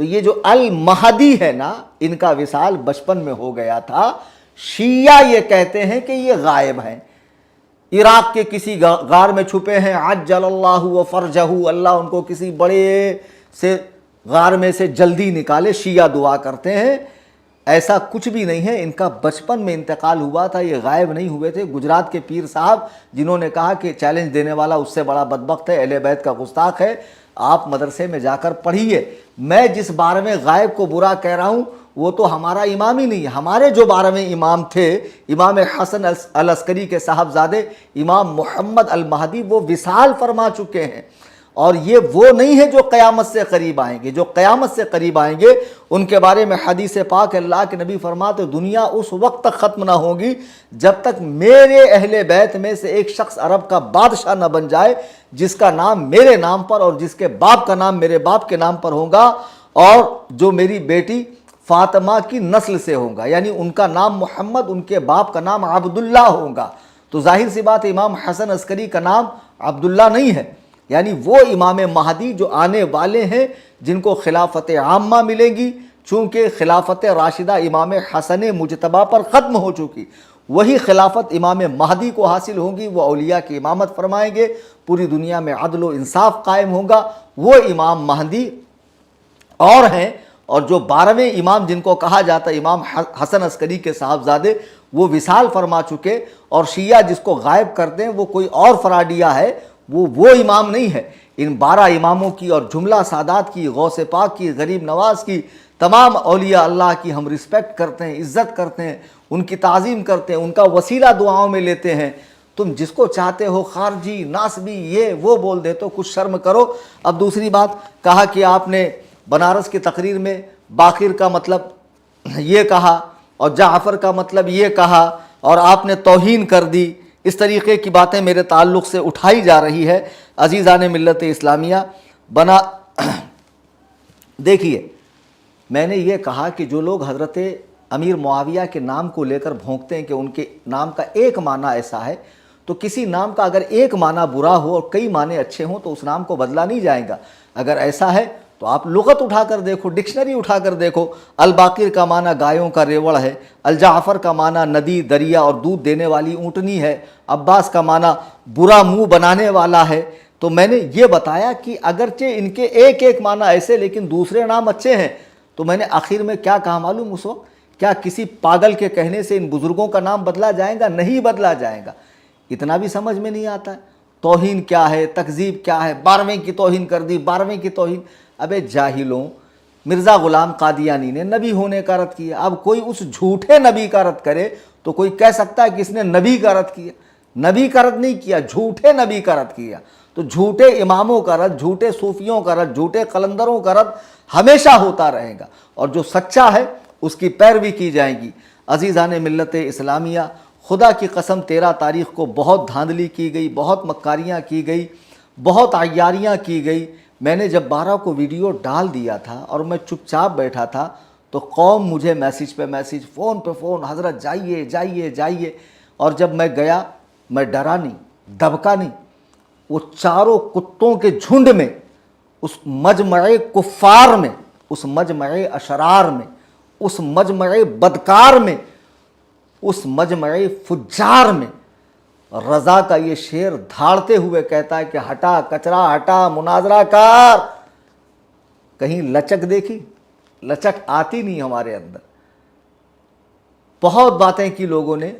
تو یہ جو المہدی ہے نا، ان کا وصال بچپن میں ہو گیا تھا. شیعہ یہ کہتے ہیں کہ یہ غائب ہیں، عراق کے کسی غار میں چھپے ہیں، عجل اللہ و فرجہ، اللہ ان کو کسی بڑے سے غار میں سے جلدی نکالے. شیعہ دعا کرتے ہیں. ایسا کچھ بھی نہیں ہے، ان کا بچپن میں انتقال ہوا تھا، یہ غائب نہیں ہوئے تھے. گجرات کے پیر صاحب جنہوں نے کہا کہ چیلنج دینے والا اس سے بڑا بدبخت ہے، اہل بیت کا گستاخ ہے، آپ مدرسے میں جا کر پڑھیے. میں جس 12ویں غائب کو برا کہہ رہا ہوں وہ تو ہمارا امام ہی نہیں ہے. ہمارے جو 12ویں امام تھے، امام حسن العسکری کے صاحبزادے امام محمد المہدی، وہ وصال فرما چکے ہیں. اور یہ وہ نہیں ہے جو قیامت سے قریب آئیں گے. جو قیامت سے قریب آئیں گے ان کے بارے میں حدیث پاک اللہ کے نبی فرماتے دنیا اس وقت تک ختم نہ ہوگی جب تک میرے اہل بیت میں سے ایک شخص عرب کا بادشاہ نہ بن جائے جس کا نام میرے نام پر اور جس کے باپ کا نام میرے باپ کے نام پر ہوگا، اور جو میری بیٹی فاطمہ کی نسل سے ہوگا، یعنی ان کا نام محمد، ان کے باپ کا نام عبداللہ ہوگا. تو ظاہر سی بات امام حسن عسکری کا نام عبداللہ نہیں ہے. یعنی وہ امام مہدی جو آنے والے ہیں جن کو خلافت عامہ ملے گی، چونکہ خلافت راشدہ امام حسن مجتبی پر ختم ہو چکی، وہی خلافت امام مہدی کو حاصل ہوگی. وہ اولیاء کی امامت فرمائیں گے، پوری دنیا میں عدل و انصاف قائم ہوگا. وہ امام مہدی اور ہیں. اور جو 12ویں امام جن کو کہا جاتا ہے امام حسن عسکری کے صاحبزادے، وہ وصال فرما چکے. اور شیعہ جس کو غائب کرتے ہیں وہ کوئی اور فراڈیہ ہے، وہ امام نہیں ہے. ان 12 اماموں کی اور جملہ سادات کی، غوث پاک کی، غریب نواز کی، تمام اولیاء اللہ کی ہم رسپیکٹ کرتے ہیں، عزت کرتے ہیں، ان کی تعظیم کرتے ہیں، ان کا وسیلہ دعاؤں میں لیتے ہیں. تم جس کو چاہتے ہو خارجی، ناسبی، یہ وہ بول دیتے ہو، کچھ شرم کرو. اب دوسری بات کہا کہ آپ نے بنارس کی تقریر میں باقر کا مطلب یہ کہا اور جعفر کا مطلب یہ کہا اور آپ نے توہین کر دی. اس طریقے کی باتیں میرے تعلق سے اٹھائی جا رہی ہے. عزیزان ملت اسلامیہ، دیکھیے میں نے یہ کہا کہ جو لوگ حضرت امیر معاویہ کے نام کو لے کر بھونکتے ہیں کہ ان کے نام کا ایک معنی ایسا ہے، تو کسی نام کا اگر ایک معنی برا ہو اور کئی معنی اچھے ہوں تو اس نام کو بدلا نہیں جائے گا. اگر ایسا ہے تو آپ لغت اٹھا کر دیکھو، ڈکشنری اٹھا کر دیکھو. الباقر کا معنی گایوں کا ریوڑ ہے، الجعفر کا معنی ندی، دریا اور دودھ دینے والی اونٹنی ہے، عباس کا معنی برا منہ بنانے والا ہے. تو میں نے یہ بتایا کہ اگرچہ ان کے ایک ایک معنی ایسے لیکن دوسرے نام اچھے ہیں. تو میں نے آخر میں کیا کہا معلوم اس وقت؟ کیا کسی پاگل کے کہنے سے ان بزرگوں کا نام بدلا جائے گا؟ نہیں بدلا جائے گا. اتنا بھی سمجھ میں نہیں آتا ہے. توہین کیا ہے، تکذیب کیا ہے، 12ویں کی توہین کر دی، 12ویں کی توہین. ابے جاہلوں، مرزا غلام قادیانی نے نبی ہونے کا رد کیا. اب کوئی اس جھوٹے نبی کا رد کرے تو کوئی کہہ سکتا ہے کہ اس نے نبی کا رد کیا. نبی کا رد نہیں کیا، جھوٹے نبی کا رد کیا. تو جھوٹے اماموں کا رد، جھوٹے صوفیوں کا رد، جھوٹے قلندروں کا رد ہمیشہ ہوتا رہے گا، اور جو سچا ہے اس کی پیروی کی جائے گی. عزیزان ملت اسلامیہ، خدا کی قسم 13 تاریخ کو بہت دھاندلی کی گئی، بہت مکاریاں کی گئی، بہت عیاریاں کی گئی. میں نے جب 12 کو ویڈیو ڈال دیا تھا اور میں چپ چاپ بیٹھا تھا تو قوم مجھے میسیج پہ میسیج، فون پہ فون، حضرت جائیے جائیے جائیے. اور جب میں گیا میں ڈرا نہیں، دبکا نہیں. وہ چاروں کتوں کے جھنڈ میں، اس مجمع کفار میں، اس مجمع اشرار میں، اس مجمع بدکار میں، اس مجمع فجار میں رضا کا یہ شعر دھاڑتے ہوئے کہتا ہے کہ ہٹا کچرا ہٹا مناظرہ کار. کہیں لچک دیکھی؟ لچک آتی نہیں ہمارے اندر. بہت باتیں کی لوگوں نے،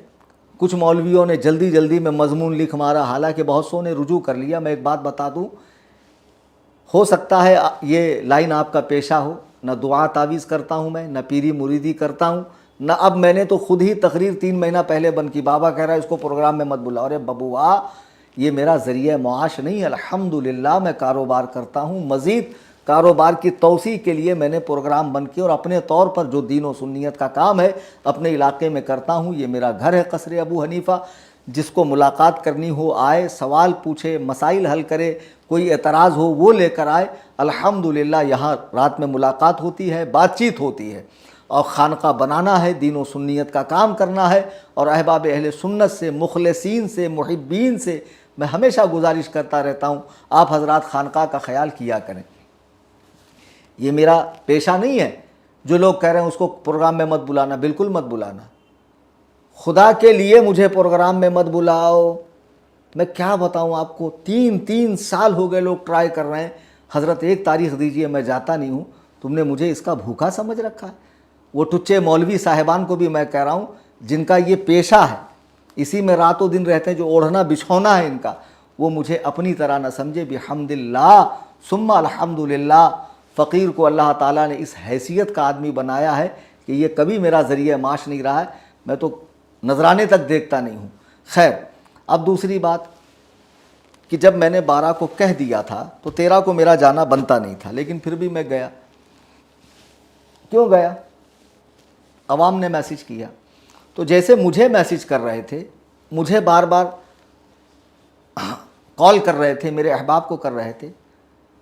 کچھ مولویوں نے جلدی جلدی میں مضمون لکھ مارا، حالانکہ بہت سو نے رجوع کر لیا. میں ایک بات بتا دوں، ہو سکتا ہے یہ لائن آپ کا پیشہ ہو. نہ دعا تعویذ کرتا ہوں میں، نہ پیری مریدی کرتا ہوں، نہ اب میں نے تو خود ہی تقریر 3 مہینہ پہلے بند کی. بابا کہہ رہا ہے اس کو پروگرام میں مت بلاؤ. ارے ببوا، یہ میرا ذریعہ معاش نہیں. الحمدللہ میں کاروبار کرتا ہوں. مزید کاروبار کی توسیع کے لیے میں نے پروگرام بند کیا، اور اپنے طور پر جو دین و سنیت کا کام ہے اپنے علاقے میں کرتا ہوں. یہ میرا گھر ہے قصر ابو حنیفہ. جس کو ملاقات کرنی ہو آئے، سوال پوچھے، مسائل حل کرے، کوئی اعتراض ہو وہ لے کر آئے. الحمدللہ یہاں رات میں ملاقات ہوتی ہے، بات چیت ہوتی ہے. اور خانقاہ بنانا ہے، دین و سنیت کا کام کرنا ہے. اور احباب اہل سنت سے، مخلصین سے، محبین سے میں ہمیشہ گزارش کرتا رہتا ہوں آپ حضرات خانقاہ کا خیال کیا کریں. یہ میرا پیشہ نہیں ہے. جو لوگ کہہ رہے ہیں اس کو پروگرام میں مت بلانا, بالکل مت بلانا. خدا کے لیے مجھے پروگرام میں مت بلاؤ. میں کیا بتاؤں آپ کو, 3 سال ہو گئے لوگ ٹرائی کر رہے ہیں. حضرت ایک تاریخ دیجئے, میں جاتا نہیں ہوں. تم نے مجھے اس کا بھوکا سمجھ رکھا ہے. وہ ٹچے مولوی صاحبان کو بھی میں کہہ رہا ہوں جن کا یہ پیشہ ہے, اسی میں رات و دن رہتے ہیں, جو اوڑھنا بچھونا ہے ان کا, وہ مجھے اپنی طرح نہ سمجھے. بحمداللہ ثم الحمدللہ, فقیر کو اللہ تعالیٰ نے اس حیثیت کا آدمی بنایا ہے کہ یہ کبھی میرا ذریعہ معاش نہیں رہا ہے. میں تو نذرانے تک دیکھتا نہیں ہوں. خیر, اب دوسری بات کہ جب میں نے 12 کو کہہ دیا تھا تو 13 کو میرا جانا بنتا نہیں تھا, لیکن پھر بھی میں گیا. کیوں گیا؟ عوام نے میسج کیا. تو جیسے مجھے میسج کر رہے تھے, مجھے بار بار کال کر رہے تھے, میرے احباب کو کر رہے تھے,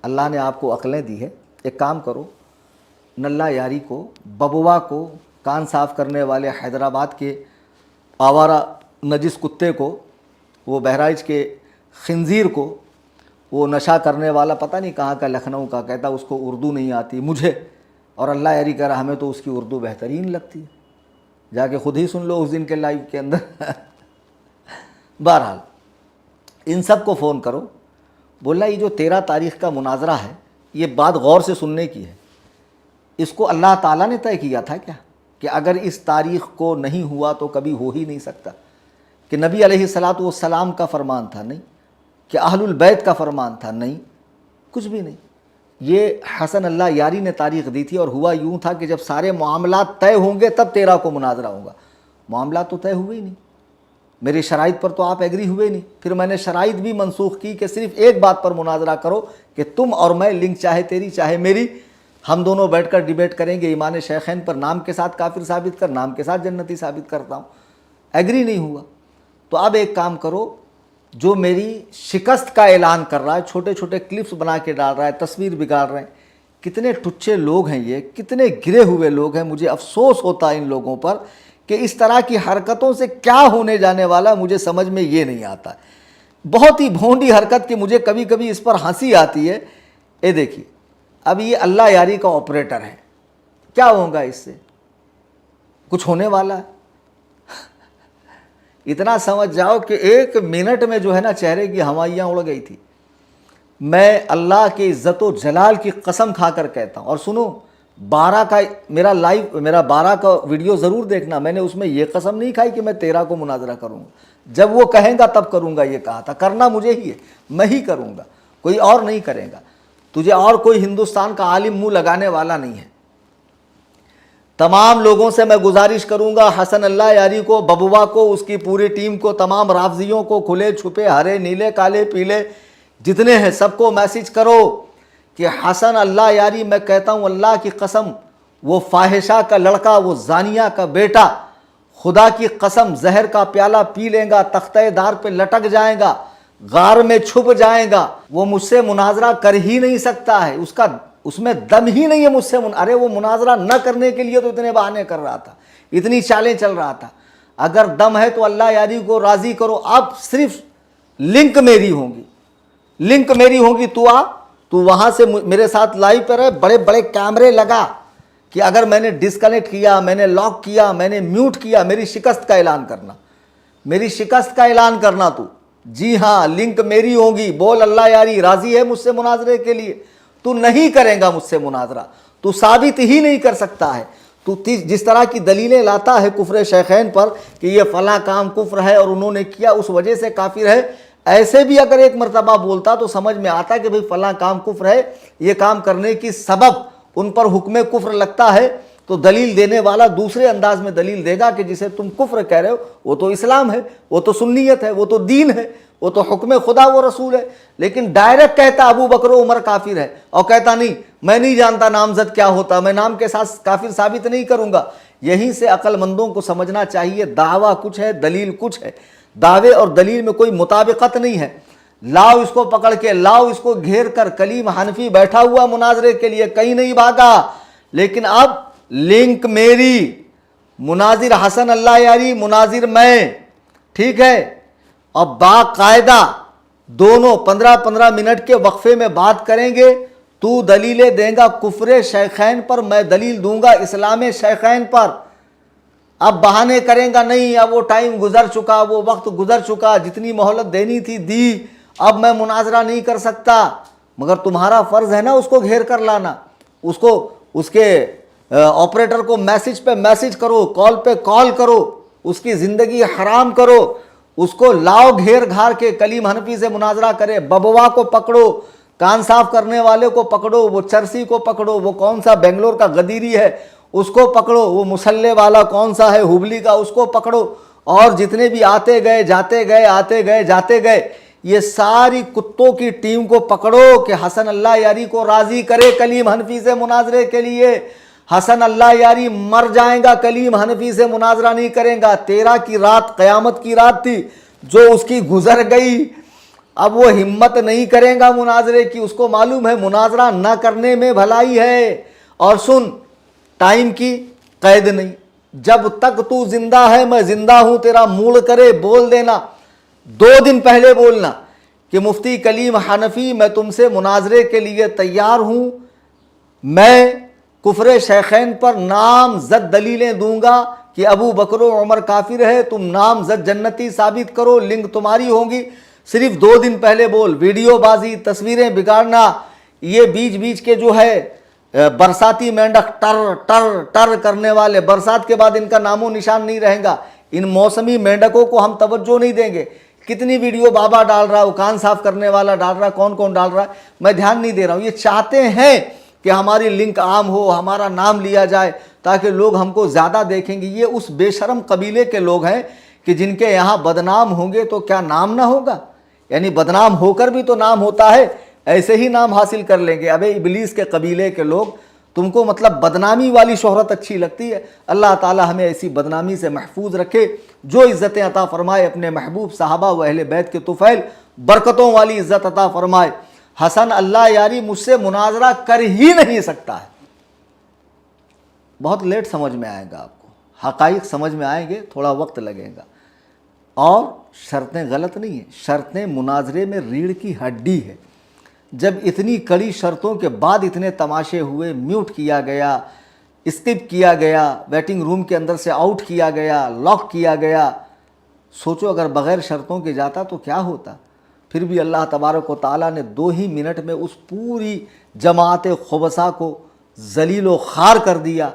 اللہ نے آپ کو عقلیں دی ہے. ایک کام کرو, نلہ یاری کو, ببوا کو, کان صاف کرنے والے حیدرآباد کے آوارہ نجس کتے کو, وہ بہرائچ کے خنزیر کو, وہ نشہ کرنے والا پتہ نہیں کہاں کا, لکھنؤ کا, کہتا اس کو اردو نہیں آتی مجھے, اور اللہ یاری کہہ رہا ہمیں تو اس کی اردو بہترین لگتی ہے. جا کے خود ہی سن لو اس دن کے لائیو کے اندر. بہرحال ان سب کو فون کرو. بولا یہ جو 13 تاریخ کا مناظرہ ہے, یہ بات غور سے سننے کی ہے. اس کو اللہ تعالیٰ نے طے کیا تھا کیا کہ اگر اس تاریخ کو نہیں ہوا تو کبھی ہو ہی نہیں سکتا؟ کہ نبی علیہ الصلاۃ والسلام کا فرمان تھا؟ نہیں. کہ اہل البیت کا فرمان تھا؟ نہیں, کچھ بھی نہیں. یہ حسن اللہ یاری نے تاریخ دی تھی, اور ہوا یوں تھا کہ جب سارے معاملات طے ہوں گے تب 13 کو مناظرہ ہوگا. معاملات تو طے ہوئے ہی نہیں. میری شرائط پر تو آپ ایگری ہوئے نہیں. پھر میں نے شرائط بھی منسوخ کی کہ صرف ایک بات پر مناظرہ کرو کہ تم اور میں, لنک چاہے تیری چاہے میری, ہم دونوں بیٹھ کر ڈیبیٹ کریں گے ایمان شیخین پر, نام کے ساتھ کافر ثابت کر, نام کے ساتھ جنتی ثابت کرتا ہوں. ایگری نہیں ہوا. تو اب ایک کام کرو, جو میری شکست کا اعلان کر رہا ہے, چھوٹے چھوٹے کلپس بنا کے ڈال رہا ہے, تصویر بگاڑ رہے ہیں, کتنے ٹچے لوگ ہیں یہ, کتنے گرے ہوئے لوگ ہیں. مجھے افسوس ہوتا ہے ان لوگوں پر کہ اس طرح کی حرکتوں سے کیا ہونے جانے والا مجھے سمجھ میں یہ نہیں آتا. بہت ہی بھونڈی حرکت کہ مجھے کبھی کبھی اس پر ہنسی آتی ہے. اے دیکھیے, اب یہ اللہ یاری کا آپریٹر ہے, کیا ہوگا اس سے؟ کچھ ہونے والا ہے؟ اتنا سمجھ جاؤ کہ 1 منٹ میں جو ہے نا چہرے کی ہوائیاں اڑ گئی تھی. میں اللہ کی عزت و جلال کی قسم کھا کر کہتا ہوں. اور سنو, 12 کا میرا لائیو, میرا 12 کا ویڈیو ضرور دیکھنا. میں نے اس میں یہ قسم نہیں کھائی کہ میں 13 کو مناظرہ کروں گا. جب وہ کہیں گا تب کروں گا, یہ کہا تھا. کرنا مجھے ہی ہے, میں ہی کروں گا, کوئی اور نہیں کرے گا. تجھے اور کوئی ہندوستان کا عالم منہ لگانے والا نہیں ہے. تمام لوگوں سے میں گزارش کروں گا, حسن اللہ یاری کو, ببوا کو, اس کی پوری ٹیم کو, تمام رافضیوں کو, کھلے چھپے, ہرے نیلے کالے پیلے جتنے ہیں, سب کو میسج کرو کہ حسن اللہ یاری, میں کہتا ہوں اللہ کی قسم, وہ فاحشہ کا لڑکا, وہ زانیہ کا بیٹا, خدا کی قسم زہر کا پیالہ پی لیں گا, تختہ دار پہ لٹک جائیں گا, غار میں چھپ جائیں گا. وہ مجھ سے مناظرہ کر ہی نہیں سکتا ہے, اس میں دم ہی نہیں ہے مجھ سے. ارے وہ مناظرہ نہ کرنے کے لیے تو اتنے بہانے کر رہا تھا, اتنی چالیں چل رہا تھا. اگر دم ہے تو اللہ یاری کو راضی کرو. اب صرف لنک میری ہوگی, لنک میری ہوگی. تو آ, تو وہاں سے میرے ساتھ لائیو پر ہے, بڑے بڑے کیمرے لگا کہ اگر میں نے ڈسکنیکٹ کیا, میں نے لاک کیا, میں نے میوٹ کیا, میری شکست کا اعلان کرنا, میری شکست کا اعلان کرنا. تو جی ہاں, لنک میری ہوگی. بول اللہ یاری راضی ہے مجھ سے مناظرے کے لیے؟ تو نہیں کرے گا مجھ سے مناظرہ, تو ثابت ہی نہیں کر سکتا ہے. تو جس طرح کی دلیلیں لاتا ہے کفر شیخین پر کہ یہ فلاں کام کفر ہے اور انہوں نے کیا اس وجہ سے کافر ہے, ایسے بھی اگر ایک مرتبہ بولتا تو سمجھ میں آتا کہ بھئی فلاں کام کفر ہے, یہ کام کرنے کی سبب ان پر حکم کفر لگتا ہے, تو دلیل دینے والا دوسرے انداز میں دلیل دے گا کہ جسے تم کفر کہہ رہے ہو وہ تو اسلام ہے, وہ تو سنیت ہے, وہ تو دین ہے, وہ تو حکم خدا و رسول ہے. لیکن ڈائریکٹ کہتا ابو بکر و عمر کافر ہے, اور کہتا نہیں میں نہیں جانتا نامزد کیا ہوتا, میں نام کے ساتھ کافر ثابت نہیں کروں گا. یہیں سے عقل مندوں کو سمجھنا چاہیے, دعویٰ کچھ ہے, دلیل کچھ ہے. دعوے اور دلیل میں کوئی مطابقت نہیں ہے. لاؤ اس کو پکڑ کے, لاؤ اس کو گھیر کر. کلیم حنفی بیٹھا ہوا مناظرے کے لیے, کہیں نہیں بھاگا. لیکن اب لنک میری, مناظر حسن اللہ یاری, مناظر میں, ٹھیک ہے. اب باقاعدہ دونوں 15-15 منٹ کے وقفے میں بات کریں گے, تو دلیلیں دے گا کفر شیخین پر، میں دلیل دوں گا اسلام شیخین پر. اب بہانے کریں گا نہیں، اب وہ ٹائم گزر چکا، وہ وقت گزر چکا، جتنی مہلت دینی تھی دی، اب میں مناظرہ نہیں کر سکتا. مگر تمہارا فرض ہے نا اس کو گھیر کر لانا، اس کو، اس کے آپریٹر کو میسج پہ میسج کرو، کال پہ کال کرو، اس کی زندگی حرام کرو، اس کو لاؤ گھیر گھار کے کلیم حنفی سے مناظرہ کرے. ببوا کو پکڑو، کان صاف کرنے والے کو پکڑو، وہ چرسی کو پکڑو، وہ کون سا بنگلور کا غدیری ہے اس کو پکڑو، وہ مسلح والا کون سا ہے ہبلی کا اس کو پکڑو، اور جتنے بھی آتے گئے جاتے گئے آتے گئے جاتے گئے، یہ ساری کتوں کی ٹیم کو پکڑو کہ حسن اللہ یاری کو راضی کرے کلیم حنفی سے مناظرے کے لیے. حسن اللہ یاری مر جائیں گا، کلیم حنفی سے مناظرہ نہیں کریں گا. 13 کی رات قیامت کی رات تھی جو اس کی گزر گئی، اب وہ ہمت نہیں کریں گا مناظرے کی، اس کو معلوم ہے مناظرہ نہ کرنے میں بھلائی ہے. اور سن، ٹائم کی قید نہیں، جب تک تو زندہ ہے میں زندہ ہوں، تیرا موڈ کرے بول دینا، 2 دن پہلے بولنا کہ مفتی کلیم حنفی میں تم سے مناظرے کے لیے تیار ہوں، میں کفر شیخین پر نامزد دلیلیں دوں گا کہ ابو بکر و عمر کافر ہے، تم نامزد جنتی ثابت کرو، لنک تمہاری ہوگی. صرف 2 دن پہلے بول. ویڈیو بازی، تصویریں بگاڑنا، یہ بیچ بیچ کے جو ہے برساتی مینڈک ٹر ٹر ٹر کرنے والے، برسات کے بعد ان کا نام و نشان نہیں رہے گا. ان موسمی مینڈکوں کو ہم توجہ نہیں دیں گے. کتنی ویڈیو بابا ڈال رہا ہے، وہ کان صاف کرنے والا ڈال رہا ہے، کون کون ڈال رہا ہے، میں دھیان نہیں دے رہا ہوں. یہ چاہتے ہیں کہ ہماری لنک عام ہو، ہمارا نام لیا جائے تاکہ لوگ ہم کو زیادہ دیکھیں گے. یہ اس بے شرم قبیلے کے لوگ ہیں کہ جن کے یہاں بدنام ہوں گے تو کیا نام نہ ہوگا؟ یعنی بدنام ہو کر بھی تو نام ہوتا ہے، ایسے ہی نام حاصل کر لیں گے. ابے ابلیس کے قبیلے کے لوگ، تم کو مطلب بدنامی والی شہرت اچھی لگتی ہے. اللہ تعالی ہمیں ایسی بدنامی سے محفوظ رکھے. جو عزتیں عطا فرمائے اپنے محبوب صحابہ و اہل بیت کے طفیل، برکتوں والی عزت عطا فرمائے. حسن اللہ یاری مجھ سے مناظرہ کر ہی نہیں سکتا ہے. بہت لیٹ سمجھ میں آئے گا آپ کو، حقائق سمجھ میں آئیں گے، تھوڑا وقت لگے گا. اور شرطیں غلط نہیں ہیں، شرطیں مناظرے میں ریڑھ کی ہڈی ہے. جب اتنی کڑی شرطوں کے بعد اتنے تماشے ہوئے، میوٹ کیا گیا، اسکپ کیا گیا، ویٹنگ روم کے اندر سے آؤٹ کیا گیا، لاک کیا گیا، سوچو اگر بغیر شرطوں کے جاتا تو کیا ہوتا. پھر بھی اللہ تبارک و تعالیٰ نے 2 ہی منٹ میں اس پوری جماعت خبثہ کو ذلیل و خوار کر دیا.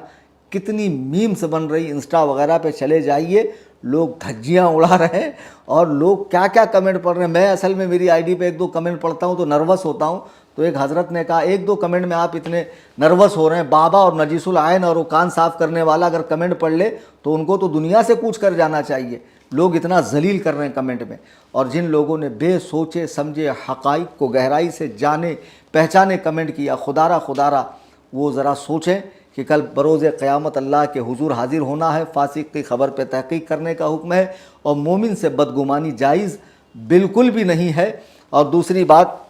کتنی میمز بن رہی، انسٹا وغیرہ پہ چلے جائیے، لوگ دھجیاں اڑا رہے ہیں اور لوگ کیا کیا کمنٹ پڑھ رہے ہیں. میں اصل میں میری آئی ڈی پہ 1-2 کمنٹ پڑھتا ہوں تو نروس ہوتا ہوں. تو ایک حضرت نے کہا 1-2 کمنٹ میں آپ اتنے نروس ہو رہے ہیں، بابا اور نجیس العین اور وہ کان صاف کرنے والا اگر کمنٹ پڑھ لے تو ان کو تو دنیا سے کوچ کر جانا چاہیے. لوگ اتنا ذلیل کر رہے ہیں کمنٹ میں. اور جن لوگوں نے بے سوچے سمجھے حقائق کو گہرائی سے جانے پہچانے کمنٹ کیا، خدارہ وہ ذرا سوچیں کہ کل بروز قیامت اللہ کے حضور حاضر ہونا ہے. فاسق کی خبر پہ تحقیق کرنے کا حکم ہے اور مومن سے بدگمانی جائز بالکل بھی نہیں ہے. اور دوسری بات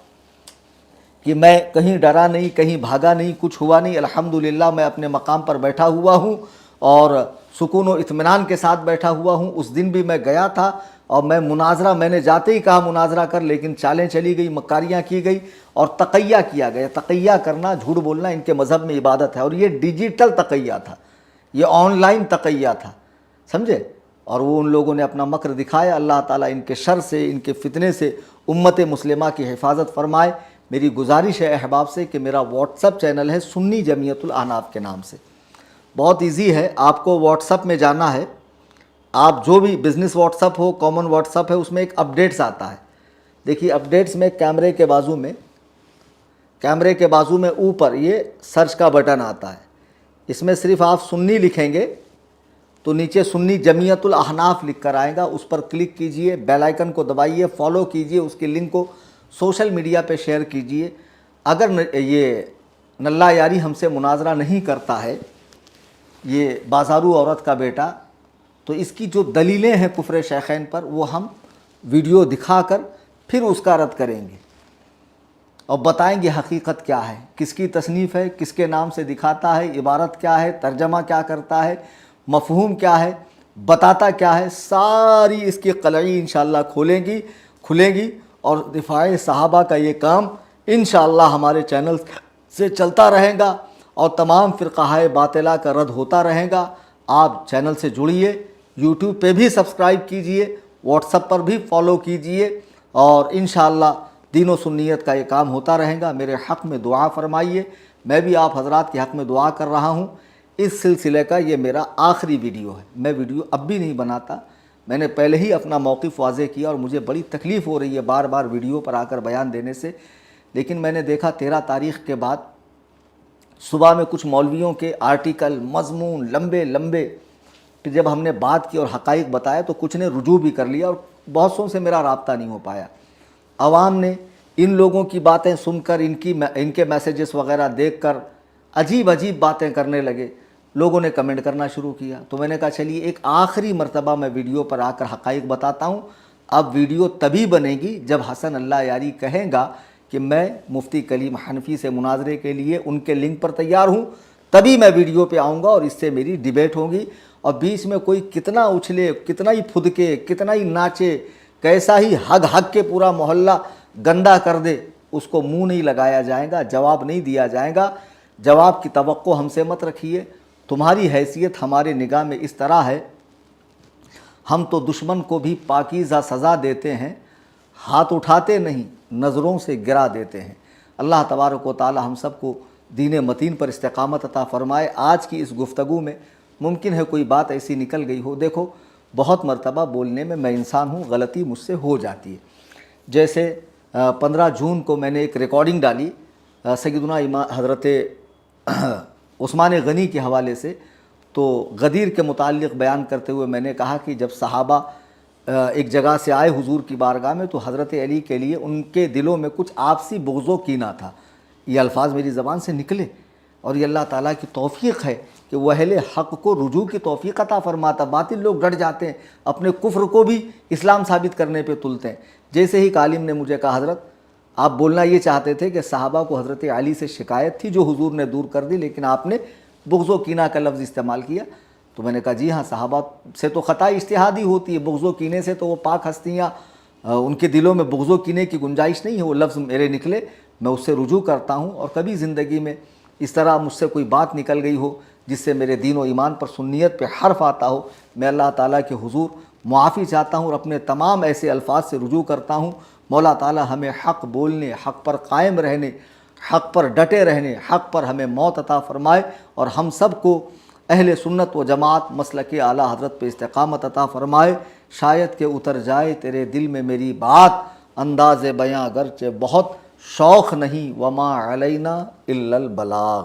کہ میں کہیں ڈرا نہیں، کہیں بھاگا نہیں، کچھ ہوا نہیں. الحمدللہ میں اپنے مقام پر بیٹھا ہوا ہوں اور سکون و اطمینان کے ساتھ بیٹھا ہوا ہوں. اس دن بھی میں گیا تھا اور میں نے جاتے ہی کہا مناظرہ کر، لیکن چالیں چلی گئی، مکاریاں کی گئی اور تقیہ کیا گیا. تقیہ کرنا، جھوٹ بولنا ان کے مذہب میں عبادت ہے. اور یہ ڈیجیٹل تقیہ تھا، یہ آن لائن تقیہ تھا، سمجھے. اور وہ ان لوگوں نے اپنا مکر دکھایا. اللہ تعالیٰ ان کے شر سے، ان کے فتنے سے امت مسلمہ کی حفاظت فرمائے. میری گزارش ہے احباب سے کہ میرا واٹس اپ چینل ہے سنی جمعیت الاحناف کے نام سے. بہت ایزی ہے، آپ کو واٹس اپ میں جانا ہے. آپ جو بھی بزنس واٹس اپ ہو، کامن واٹس اپ ہے، اس میں ایک اپڈیٹس آتا ہے. دیکھیے اپڈیٹس میں کیمرے کے بازو میں اوپر یہ سرچ کا بٹن آتا ہے. اس میں صرف آپ سنی لکھیں گے تو نیچے سنی جمعیت الاحناف لکھ کر آئے گا. اس پر کلک کیجئے، بیل آئیکن کو دبائیے، فالو کیجئے، اس کی لنک کو سوشل میڈیا پہ شیئر کیجئے. اگر یہ نلہ یاری ہم سے مناظرہ نہیں کرتا ہے، یہ بازارو عورت کا بیٹا، تو اس کی جو دلیلیں ہیں کفر شیخین پر وہ ہم ویڈیو دکھا کر پھر اس کا رد کریں گے اور بتائیں گے حقیقت کیا ہے، کس کی تصنیف ہے، کس کے نام سے دکھاتا ہے، عبارت کیا ہے، ترجمہ کیا کرتا ہے، مفہوم کیا ہے، بتاتا کیا ہے. ساری اس کی قلعی انشاءاللہ کھلیں گی اور دفاع صحابہ کا یہ کام انشاءاللہ ہمارے چینل سے چلتا رہے گا اور تمام فرقہ باطلہ کا رد ہوتا رہے گا۔ آپ چینل سے جڑیے، یوٹیوب پہ بھی سبسکرائب کیجئے، واٹس ایپ پر بھی فالو کیجئے، اور انشاءاللہ دین و سنیت کا یہ کام ہوتا رہے گا۔ میرے حق میں دعا فرمائیے، میں بھی آپ حضرات کے حق میں دعا کر رہا ہوں۔ اس سلسلے کا یہ میرا آخری ویڈیو ہے، میں ویڈیو اب بھی نہیں بناتا، میں نے پہلے ہی اپنا موقف واضح کیا اور مجھے بڑی تکلیف ہو رہی ہے بار بار ویڈیو پر آ کر بیان دینے سے، لیکن میں نے دیکھا 13 تاریخ کے بعد صبح میں کچھ مولویوں کے آرٹیکل مضمون لمبے لمبے، کہ جب ہم نے بات کی اور حقائق بتایا تو کچھ نے رجوع بھی کر لیا اور بہت سوں سے میرا رابطہ نہیں ہو پایا۔ عوام نے ان لوگوں کی باتیں سن کر، ان کے میسیجز وغیرہ دیکھ کر عجیب عجیب باتیں کرنے لگے، لوگوں نے کمنٹ کرنا شروع کیا۔ تو میں نے کہا چلیے ایک آخری مرتبہ میں ویڈیو پر آ کر حقائق بتاتا ہوں۔ اب ویڈیو تبھی بنے گی جب حسن اللہ یاری کہے گا کہ میں مفتی کلیم حنفی سے مناظرے کے لیے ان کے لنک پر تیار ہوں، تبھی میں ویڈیو پہ آؤں گا اور اس سے میری ڈیبیٹ ہوگی۔ اور بیچ میں کوئی کتنا اچھلے، کتنا ہی پھدکے، کتنا ہی ناچے، کیسا ہی ہگ ہگ کے پورا محلہ گندا کر دے، اس کو منہ نہیں لگایا جائے گا، جواب نہیں دیا جائے گا۔ جواب کی توقع ہم سے مت رکھیے۔ تمہاری حیثیت ہمارے نگاہ میں اس طرح ہے، ہم تو دشمن کو بھی پاکیزہ سزا دیتے ہیں، ہاتھ اٹھاتے نہیں، نظروں سے گرا دیتے ہیں۔ اللہ تبارک و تعالی ہم سب کو دین متین پر استقامت عطا فرمائے۔ آج کی اس گفتگو میں ممکن ہے کوئی بات ایسی نکل گئی ہو، دیکھو بہت مرتبہ بولنے میں انسان ہوں، غلطی مجھ سے ہو جاتی ہے۔ جیسے 15 جون کو میں نے ایک ریکارڈنگ ڈالی سیدنا حضرت عثمان غنی کے حوالے سے، تو غدیر کے متعلق بیان کرتے ہوئے میں نے کہا کہ جب صحابہ ایک جگہ سے آئے حضور کی بارگاہ میں تو حضرت علی کے لیے ان کے دلوں میں کچھ آپسی بغض و کینہ تھا۔ یہ الفاظ میری زبان سے نکلے اور یہ اللہ تعالیٰ کی توفیق ہے کہ وہ اہل حق کو رجوع کی توفیق عطا فرماتا۔ باطل لوگ ڈٹ جاتے ہیں، اپنے کفر کو بھی اسلام ثابت کرنے پہ تلتے ہیں۔ جیسے ہی عالم نے مجھے کہا حضرت آپ بولنا یہ چاہتے تھے کہ صحابہ کو حضرت علی سے شکایت تھی جو حضور نے دور کر دی، لیکن آپ نے بغض و کینہ کا لفظ استعمال کیا۔ تو میں نے کہا جی ہاں، صحابہ سے تو خطا اجتہادی ہوتی ہے، بغض و کینے سے تو وہ پاک ہستیاں، ان کے دلوں میں بغض و کینے کی گنجائش نہیں ہے، وہ لفظ میرے نکلے، میں اس سے رجوع کرتا ہوں۔ اور کبھی زندگی میں اس طرح مجھ سے کوئی بات نکل گئی ہو جس سے میرے دین و ایمان پر سنیت پہ حرف آتا ہو، میں اللہ تعالیٰ کے حضور معافی چاہتا ہوں اور اپنے تمام ایسے الفاظ سے رجوع کرتا ہوں۔ مولا تعالیٰ ہمیں حق بولنے، حق پر قائم رہنے، حق پر ڈٹے رہنے، حق پر ہمیں موت عطا فرمائے، اور ہم سب کو اہل سنت و جماعت مسلک اعلیٰ حضرت پہ استقامت عطا فرمائے۔ شاید کہ اتر جائے تیرے دل میں میری بات، انداز بیاں گرچہ بہت شوق نہیں، وما علینا الا البلاغ۔